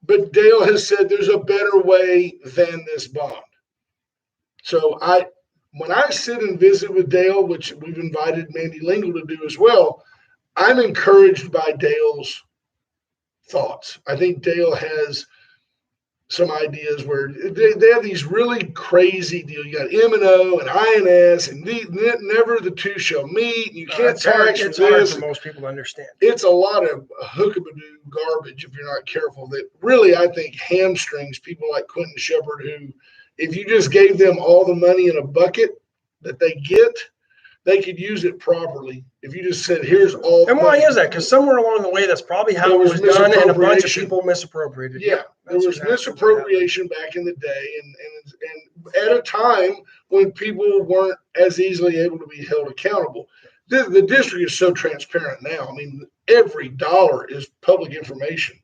but Dale has said there's a better way than this bond. So when I sit and visit with Dale, which we've invited Mandy Lingle to do as well, I'm encouraged by Dale's thoughts. I think Dale has some ideas where they have these really crazy deals. You got M&O and INS, and never the two shall meet. You can't tax it's for hard this. for most people to understand. It's a lot of hookabadoo garbage if you're not careful. That really, I think, hamstrings people like Quentin Shepard, who, if you just gave them all the money in a bucket that they get, they could use it properly. If you just said, here's all. And why is that? Because somewhere along the way, that's probably how it was done, and a bunch of people misappropriated. Yeah, there was misappropriation back in the day, and at a time when people weren't as easily able to be held accountable. The district is so transparent now. I mean, every dollar is public information.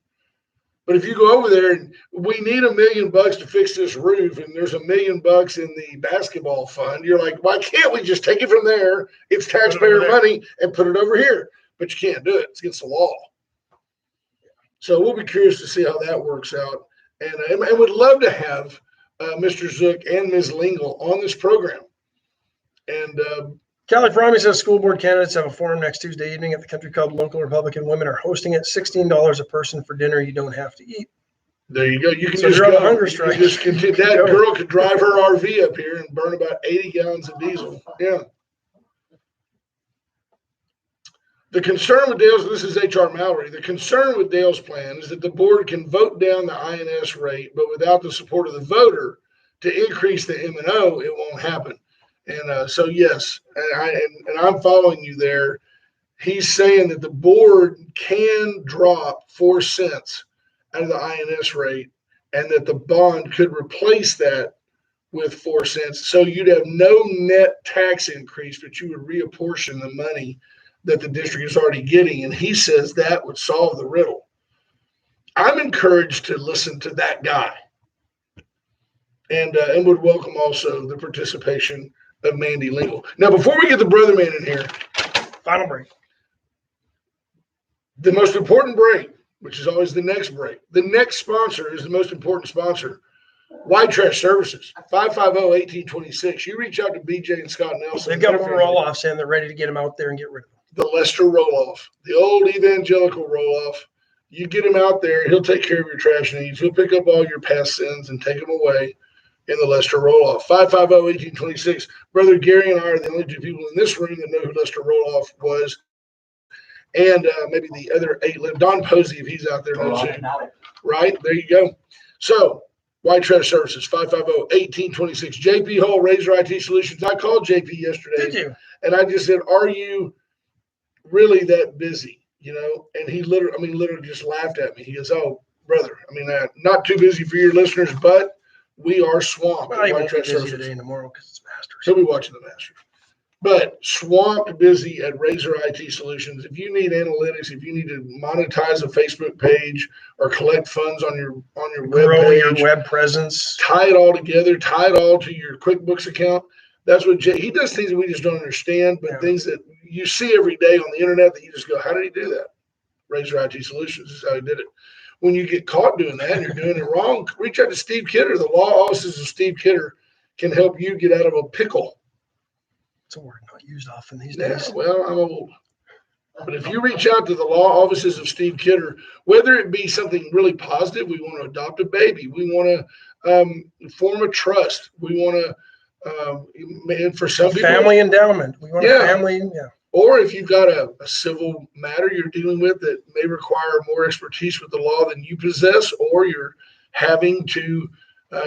But if you go over there and we need $1 million to fix this roof, and there's $1 million in the basketball fund, you're like, why can't we just take it from there? It's taxpayer money and put it over here. But you can't do it. It's against the law. So we'll be curious to see how that works out. And would love to have Mr. Zook and Ms. Lingle on this program. And Callie Fromme says school board candidates have a forum next Tuesday evening at the Country Club. Local Republican women are hosting it. $16 a person for dinner. You don't have to eat. There you go. You can So just you're on go. a hunger strike. You just continue. That girl could drive her RV up here and burn about 80 gallons of diesel. Yeah. The concern with Dale's, this is H.R. Mallory, the concern with Dale's plan is that the board can vote down the INS rate, but without the support of the voter to increase the M&O, it won't happen. And so, yes, and I'm following you there. He's saying that the board can drop 4 cents out of the INS rate, and that the bond could replace that with 4 cents. So you'd have no net tax increase, but you would reapportion the money that the district is already getting. And he says that would solve the riddle. I'm encouraged to listen to that guy, and would welcome also the participation of Mandy Lingle. Now, before we get the brother man in here, Final break. the most important break, which is always the next break. The next sponsor is the most important sponsor. White Trash Services, 550-1826. You reach out to BJ and Scott Nelson. They've got more roll-offs in. They're ready to get them out there and get rid of them. The Lester roll-off, the old evangelical roll-off. You get him out there, he'll take care of your trash needs. He'll pick up all your past sins and take them away in the Lester roll-off. 550-1826. Brother Gary and I are the only 2 people in this room that know who Lester roll-off was. And maybe the other 8. Don Posey, if he's out there, knows who. Right? There you go. So, White Trash Services, 550-1826. JP Hall, Razor IT Solutions. I called JP yesterday. Did you? And I just said, are you really that busy? You know, and he literally just laughed at me. He goes, oh, brother, not too busy for your listeners, but we are swamped. Well, he won't be busy today and tomorrow because it's Masters. He'll be watching the Masters. But swamped busy at Razor IT Solutions. If you need analytics, if you need to monetize a Facebook page or collect funds on your web Grow page, your web presence, tie it all together, tie it all to your QuickBooks account. That's what he does, things that we just don't understand, but things that you see every day on the internet that you just go, how did he do that? Razor IT Solutions is how he did it. When you get caught doing that and you're doing it wrong, reach out to Steve Kidder. The law offices of Steve Kidder can help you get out of a pickle. It's a word not used often these days. Well, I'm old. But if you reach out to the law offices of Steve Kidder, whether it be something really positive, we want to adopt a baby, we want to form a trust, we want to, for some people, family endowment. We want a family. Yeah. Or if you've got a civil matter you're dealing with that may require more expertise with the law than you possess, or you're having to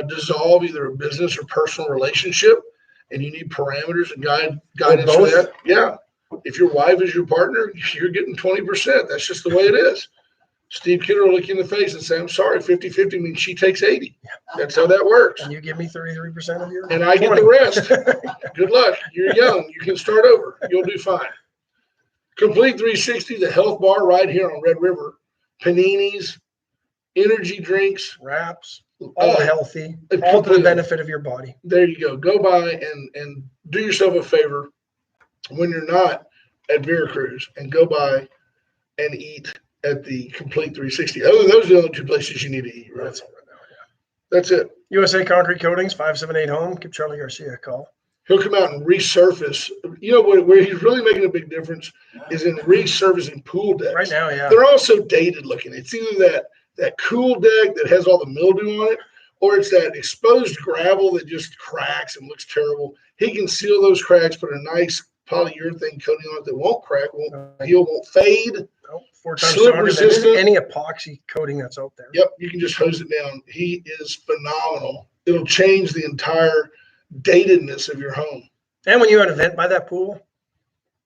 dissolve either a business or personal relationship, and you need parameters and guidance for both? that. Yeah. If your wife is your partner, you're getting 20%. That's just the way it is. Steve Kidder will look you in the face and say, I'm sorry, 50-50 means she takes 80. That's how that works. And you give me 33% of your And I get the rest. Good luck. You're young. You can start over. You'll do fine. Complete 360, the health bar right here on Red River. Paninis, energy drinks. Wraps, all healthy, all to the completely. benefit of your body. There you go. Go by and do yourself a favor when you're not at Veracruz and go by and eat at the Complete 360. Those are the only two places you need to eat, right? That's it. USA Concrete Coatings, 578 Home. Give Charlie Garcia a call. He'll come out and resurface. You know where he's really making a big difference is in resurfacing pool decks. Right now, yeah. They're all so dated looking. It's either that cool deck that has all the mildew on it, or it's that exposed gravel that just cracks and looks terrible. He can seal those cracks, put a nice polyurethane coating on it that won't crack, won't heal, won't fade. Nope, 4 times Slip stronger resistant. than any epoxy coating that's out there. Yep, you can just hose it down. He is phenomenal. It'll change the entire datedness of your home. And when you have an event by that pool,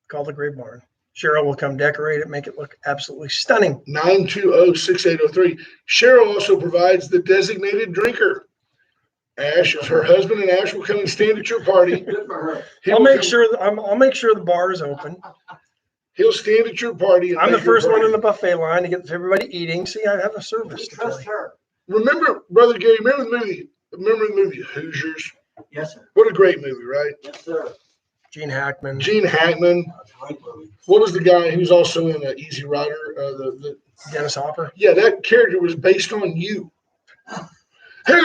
call the Gray Barn. Cheryl will come decorate it, make it look absolutely stunning. 920-6803. Cheryl also provides the designated drinker. Ash is her husband, and Ash will come and stand at your party. Good for her. I'll make sure the bar is open. He'll stand at your party. And I'm the make your first one party. in the buffet line to get everybody eating. See, I have a service. Trust her. Remember, Brother Gary, remember the movie Hoosiers? Yes, sir. What a great movie, right? Yes, sir. Gene Hackman. Gene Hackman. That's a great movie. What was the guy who's also in Easy Rider? Dennis Hopper. Yeah, that character was based on you. Hey,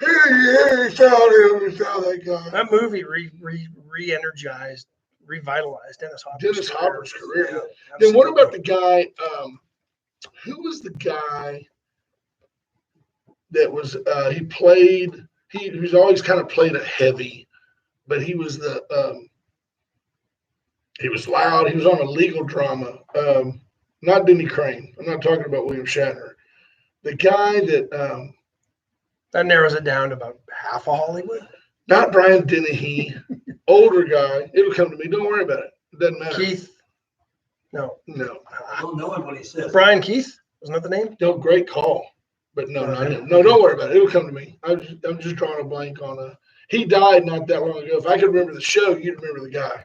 we found him. We found that guy. That movie re-energized, revitalized Dennis Hopper's career. Yeah, Then what absolutely. about the guy? Who was the guy that was? He played. He's always kind of played a heavy, but he was he was loud. He was on a legal drama. Not Denny Crane. I'm not talking about William Shatner. The guy that. That narrows it down to about half of Hollywood. Not Brian Dennehy. Older guy. It'll come to me. Don't worry about it. It doesn't matter. Keith. No. I don't know what he says. Brian Keith? Wasn't that the name? No, great call. But no, not him. No, don't worry about it. It'll come to me. I'm just drawing a blank on he died not that long ago. If I could remember the show, you'd remember the guy.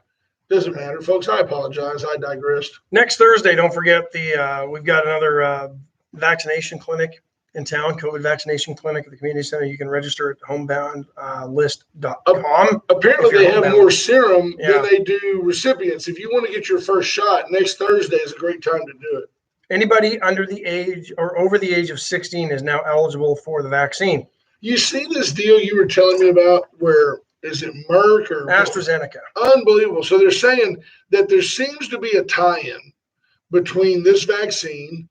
Doesn't matter, folks. I apologize. I digressed. Next Thursday, don't forget we've got another vaccination clinic in town, COVID vaccination clinic at the community center. You can register at homeboundlist.com. Apparently, If you're they have homebound. more serum Yeah. than they do recipients. If you want to get your first shot, next Thursday is a great time to do it. Anybody under the age or over the age of 16 is now eligible for the vaccine. You see this deal you were telling me about where is it Merck or AstraZeneca. Unbelievable. So they're saying that there seems to be a tie-in between this vaccine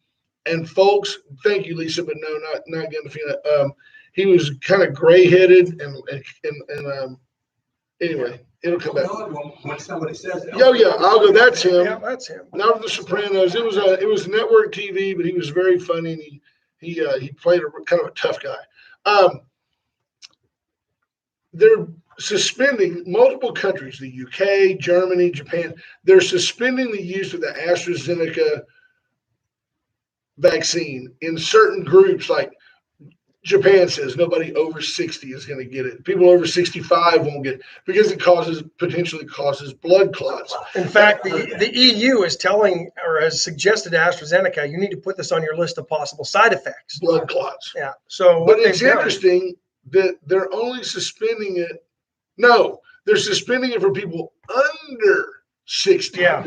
and folks. Thank you, Lisa, but no, not Gandolfina. He was kind of gray-headed and anyway, it'll come back. When somebody says it. Oh yeah, I'll go. That's him. Yeah, that's him. Not The Sopranos. It was network TV, but he was very funny and he played a kind of a tough guy. They're suspending multiple countries, the UK, Germany, Japan. They're suspending the use of the AstraZeneca vaccine in certain groups. Like Japan says nobody over 60 is going to get it. People over 65 won't get it because it potentially causes blood clots. In fact, the EU is telling or has suggested to AstraZeneca, you need to put this on your list of possible side effects. Blood clots. Yeah. So But what it's they've done- interesting that they're only suspending it. No, they're suspending it for people under 60. Yeah.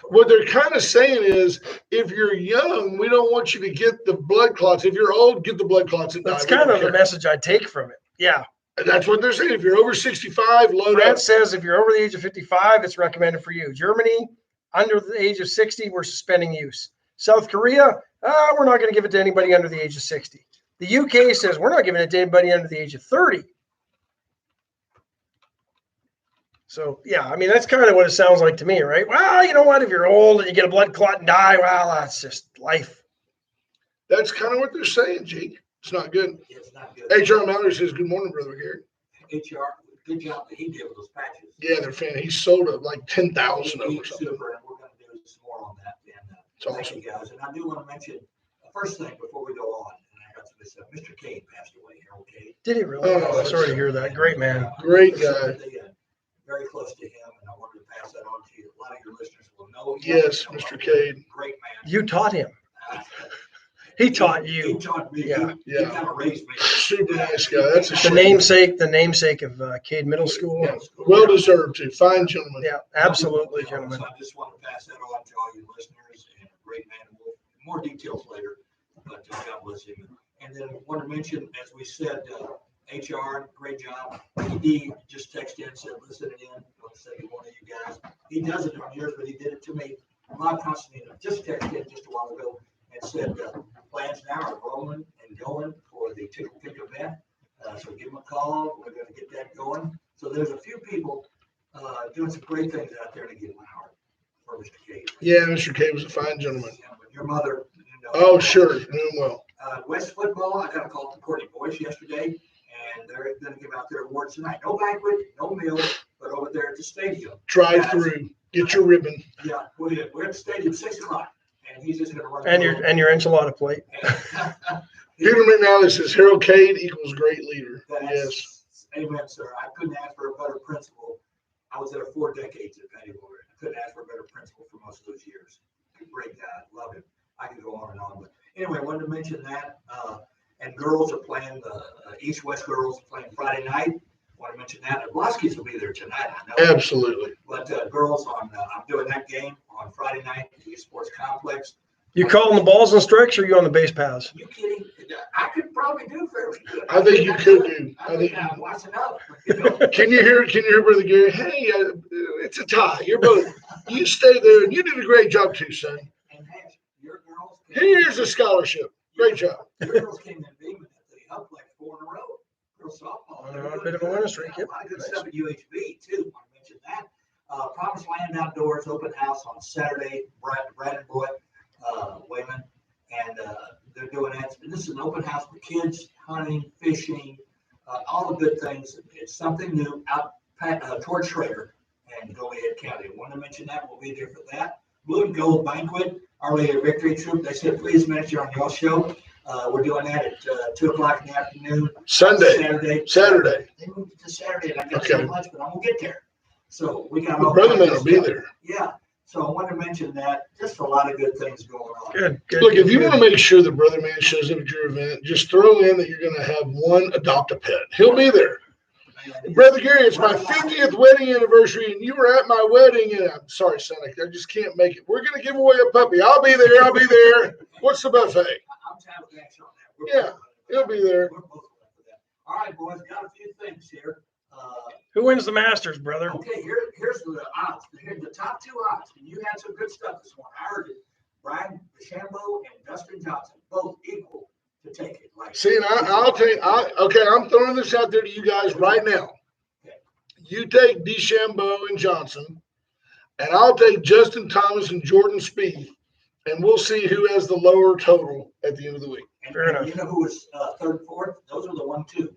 What they're kind of saying is, if you're young, we don't want you to get the blood clots. If you're old, get the blood clots and die. That's We kind don't of the care. message I take from it. Yeah. That's what they're saying. If you're over 65, load up. France says if you're over the age of 55, it's recommended for you. Germany, under the age of 60, we're suspending use. South Korea, we're not going to give it to anybody under the age of 60. The UK says we're not giving it to anybody under the age of 30. So, yeah, I mean, that's kind of what it sounds like to me, right? Well, you know what? If you're old and you get a blood clot and die, well, that's just life. That's kind of what they're saying, Jake. It's not good. It's not good. HR Mallory says, "Good morning, Brother Gary." HR, good job that he did with those patches. Yeah, they're fan. He sold it like 10,000 of them or He's something. super, and we're gonna do some more on that. And It's thank awesome. you guys. And I do want to mention the first thing before we go on. And I got somebody said, Mr. Cade passed away. Harold Cade. Did he really? Oh, Sorry to hear that. Great man. Great guy. Very close to him, and I wanted to pass that on to you. A lot of your listeners will know him. Yes, They'll Mr. know him. Cade. Great man. You taught him. Uh, He taught He you. taught me. Yeah, He yeah. kind of raised me. Super nice guy. That's a The shame. namesake of Cade Middle School. Yeah, well deserved too. Fine gentleman. Yeah, absolutely, gentlemen. So I just want to pass that on to all your listeners, and a great man. More details later, but God bless him. And then I want to mention, as we said, HR, great job. ED just texted in, said, listening in. I want to say good morning to you guys. He does it on yours, but he did it to me. Bob Constantino just texted in just a while ago and said, plans now are rolling and going for the Tickle Pick event. So give him a call. We're going to get that going. So there's a few people doing some great things out there to get my heart for Mr. Cade. Yeah, Mr. Cade was a fine gentleman. Your mother. You know, Oh, sure. Knew him well. West football, I got a call from Courtney Boyce yesterday, and they're going to give out their awards tonight. No banquet, no meal, but over there at the stadium. Drive through. Get your ribbon. Yeah, we're at the stadium 6 o'clock, and he's just going to run. And your enchilada plate. Peter McNally says Harold Cade equals great leader. Yes. Amen, sir. I couldn't ask for a better principal. I was there 4 decades at Patty Warren. I couldn't ask for a better principal for most of those years. Great guy. Love him. I could go on and on, but anyway, I wanted to mention that. And girls are playing, the East-West girls are playing Friday night. I want to mention that. The Bloskys will be there tonight, I know. Absolutely. But girls, I'm doing that game on Friday night at the East Sports Complex. You calling the balls and strikes, or you on the base paths? You kidding? I could probably do fairly good. I think you could do. I think I'm watching up. You know? Can you hear Brother Gary? Hey, it's a tie. You're both. You stay there, and you did a great job too, son. And hey, your girls. Here's a scholarship. Great job. Your girls came in beaming at the up like 4 in a row. Girls softball. They're on a bit of a winning streak. Yep. A lot of good stuff at UHB too. I want to mention that. Promised Land Outdoors open house on Saturday. Brad Boy, Wayman, and they're doing that. This is an open house for kids, hunting, fishing, all the good things. It's something new out towards Schrader and Goliad County. I want to mention that. We'll be there for that. Blue and Gold Banquet, Our Lady of Victory Troop. They said, please mention on your show. We're doing that at 2 o'clock in the afternoon. Saturday. They moved it to Saturday, and I got so Okay. much, but I'm gonna get there. So we got The all. brother man kinds will of be stuff. there. Yeah. So I want to mention that. Just a lot of good things going on. Good. Look, if you good. want to make sure the brother man shows up at your event, just throw in that you're going to have one adopt a pet. He'll be there. Man, Brother Gary, it's my 50th wedding anniversary, and you were at my wedding. And I'm sorry, son, I just can't make it. We're going to give away a puppy. I'll be there. What's the buffet? I'm tired of action on that. Yeah, he'll be there. We're both up for that. All right, boys, got a few things here. Who wins the Masters, brother? Okay, here's the odds. Here's the top 2 odds. And you had some good stuff this morning. I heard it. Brian DeChambeau and Dustin Johnson, both equal to take it. Like, See, and I'm throwing this out there to you guys right now. You take DeChambeau and Johnson, and I'll take Justin Thomas and Jordan Spieth, and we'll see who has the lower total at the end of the week. Fair enough. You know who was 3rd and 4th? Those are the 1-2.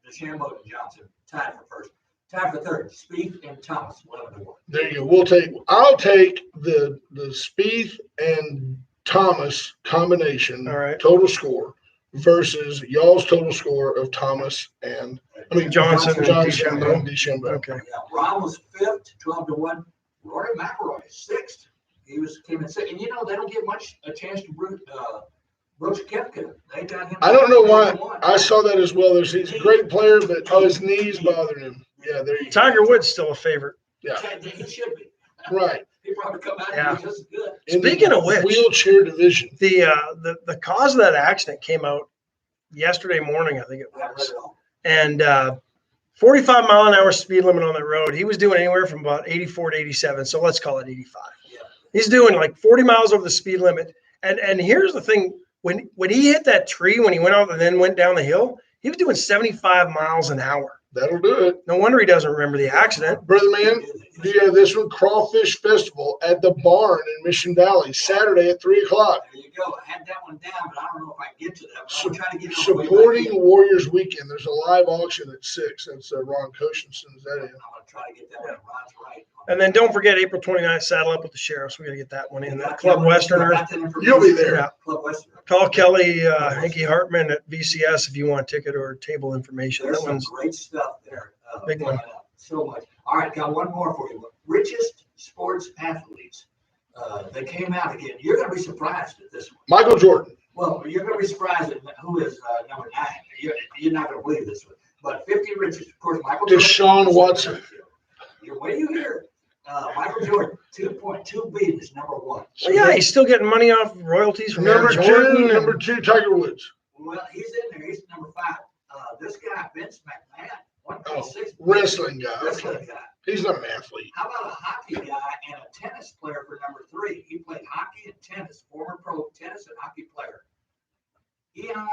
DeChambeau and Johnson tied for first. Tied for 3rd. Spieth and Thomas 11-1. There you go. I'll take the Spieth and Thomas combination All right. total score versus y'all's total score of Thomas and Johnson and DeChambeau. And DeChambeau. Okay. Yeah, Ron was 5th, 12-1. Rory McIlroy 6th. He came in 6th. And you know they don't get much a chance to Brooks Koepka. They got him. I don't know why. 12-1. I saw that as well. He's a great player, but his knees bothering him. Yeah, there you go. Tiger Woods still a favorite. Yeah, He should be. right. He probably come out Yeah. and be just as good. In the Speaking of which, wheelchair division. the cause of that accident came out yesterday morning, I think it I read was. it all. And 45-mile-an-hour speed limit on that road. He was doing anywhere from about 84 to 87. So let's call it 85. Yeah. He's doing like 40 miles over the speed limit. And here's the thing: when he hit that tree, when he went out and then went down the hill, he was doing 75 miles an hour. That'll do it. No wonder he doesn't remember the accident. Brother man, do you have this one? Crawfish Festival at the barn in Mission Valley, Saturday at 3 o'clock. There you go. I had that one down, but I don't know if I can get to that. But I'm trying to get it on the way back Supporting in. Warriors Weekend. There's a live auction at 6. That's Ron Koshinson's. That is. I'm gonna try to get that one. Ron's right. And then don't forget April 29th, Saddle Up with the Sheriffs. We got to get that one in. We That got Club that one. Westerner. I got that information. You'll be there. Yeah. Club Westerner. Call Kelly, Hickey Hartman at VCS if you want a ticket or table information. There's That some one's great stuff there. Big one. coming up. So much. All right, got one more for you. Richest sports athletes. They came out again. You're going to be surprised at this one. Michael Jordan. Well, you're going to be surprised at who is number 9. You're not going to believe this one. But 50 richest, of course, Michael Jordan. Deshaun Watson. What do you hear? Michael Jordan, $2.2 billion is number 1. well, yeah, he's still getting money off royalties from Number Aaron Jordan. 2, and- number 2, Tiger Woods. Well, he's in there. He's number 5. This guy, Vince McMahon, 1.6 Oh, wrestling guy. wrestling Okay. guy. He's not an athlete. How about a hockey guy and a tennis player for number 3? He played hockey and tennis, former pro tennis and hockey player. Ian,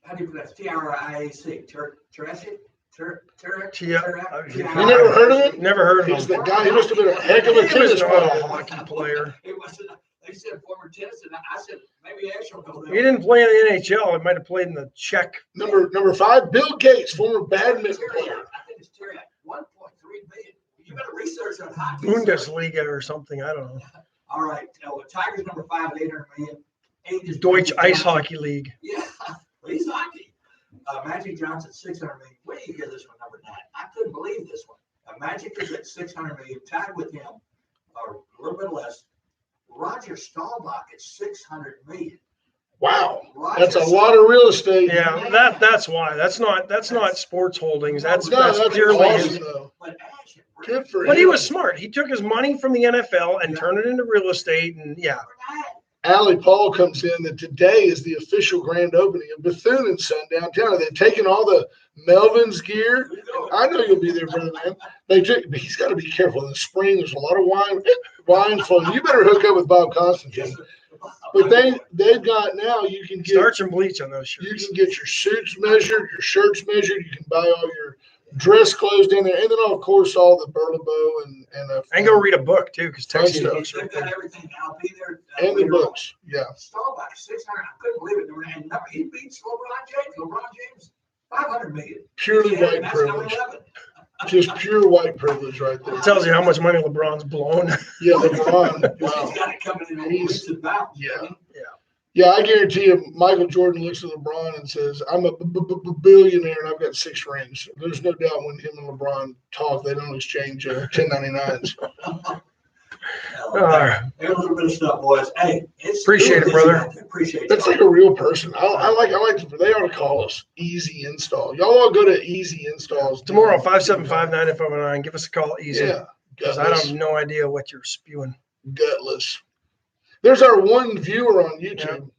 how do you pronounce T-R-I-A-C? Teresic? You never heard of him? Never heard of He's him. the guy. He must have been a heck of a He tennis was not player. a hockey player. It wasn't. They said former tennis, and I said maybe Ash will go there. He didn't play in the NHL. He might have played in the Czech Number 5, Bill Gates, former badminton Terry, player. I think it's Terry. 1.3 billion. You better research on hockey. Bundesliga or something. I don't know. All right. Tigers number 5 at 800 million. 8 is Deutsche Magic Ice Johnson. Hockey League. Yeah, he's hockey. Magic Johnson, 600 million. Where do you hear this one, number 9? I couldn't believe this one. Magic is at 600 million, tied with him, or a little bit less. Roger Staubach at 600 million. Wow. Roger That's a lot of real estate. Yeah, that's why. That's not sports holdings. That's No, that's purely awesome, his. though. But Ash and Good for But he him. was smart. He took his money from the NFL and turned it into real estate. And yeah, Allie Paul comes in that today is the official grand opening of Bethune and Son downtown. They've taken all the Melvin's gear. I know you'll be there, brother man. But he's got to be careful. In the spring, there's a lot of wine flowing. You better hook up with Bob Constantine. But they've got now. You can get starch and bleach on those you shirts. can get your suits measured, your shirts measured. You can buy all your dress clothes in there, and then of course all the Burlebo And go read a book too, because Texas Fun books They've right got there. everything. I'll be there. and the later on. books. Yeah. Staubach, 600. I couldn't believe it. And he beats LeBron James. LeBron James, 500 million. Purely Yeah, white that's number privilege. 11. Just pure white privilege right there. It tells you how much money LeBron's blown. Yeah, LeBron. Wow. He's got it coming in on He's- leaps and bounds. yeah. Yeah, I guarantee you, Michael Jordan looks at LeBron and says, "I'm a billionaire and I've got 6 rings." There's no doubt when him and LeBron talk, they don't exchange 1099s. All right. A little bit of stuff, boys. Hey, it's Appreciate it, brother. Appreciate it. That's like a real person. I like. They ought to call us Easy Install. Y'all all go to Easy Installs Tomorrow, 575-9509. Give us a call easy. Yeah, Because I gutless. have no idea what you're spewing. Gutless. There's our one viewer on YouTube.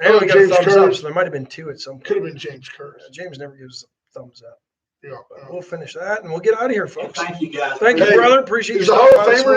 And we got a James thumbs Kerr. up, so there might have been 2 at some point. Could have been James Curtis. James never gives thumbs up. Yeah. We'll finish that and we'll get out of here, And folks. thank you, guys. Thank you, Hey, brother. Appreciate you. He's a Hall of stopping by this Famer in morning.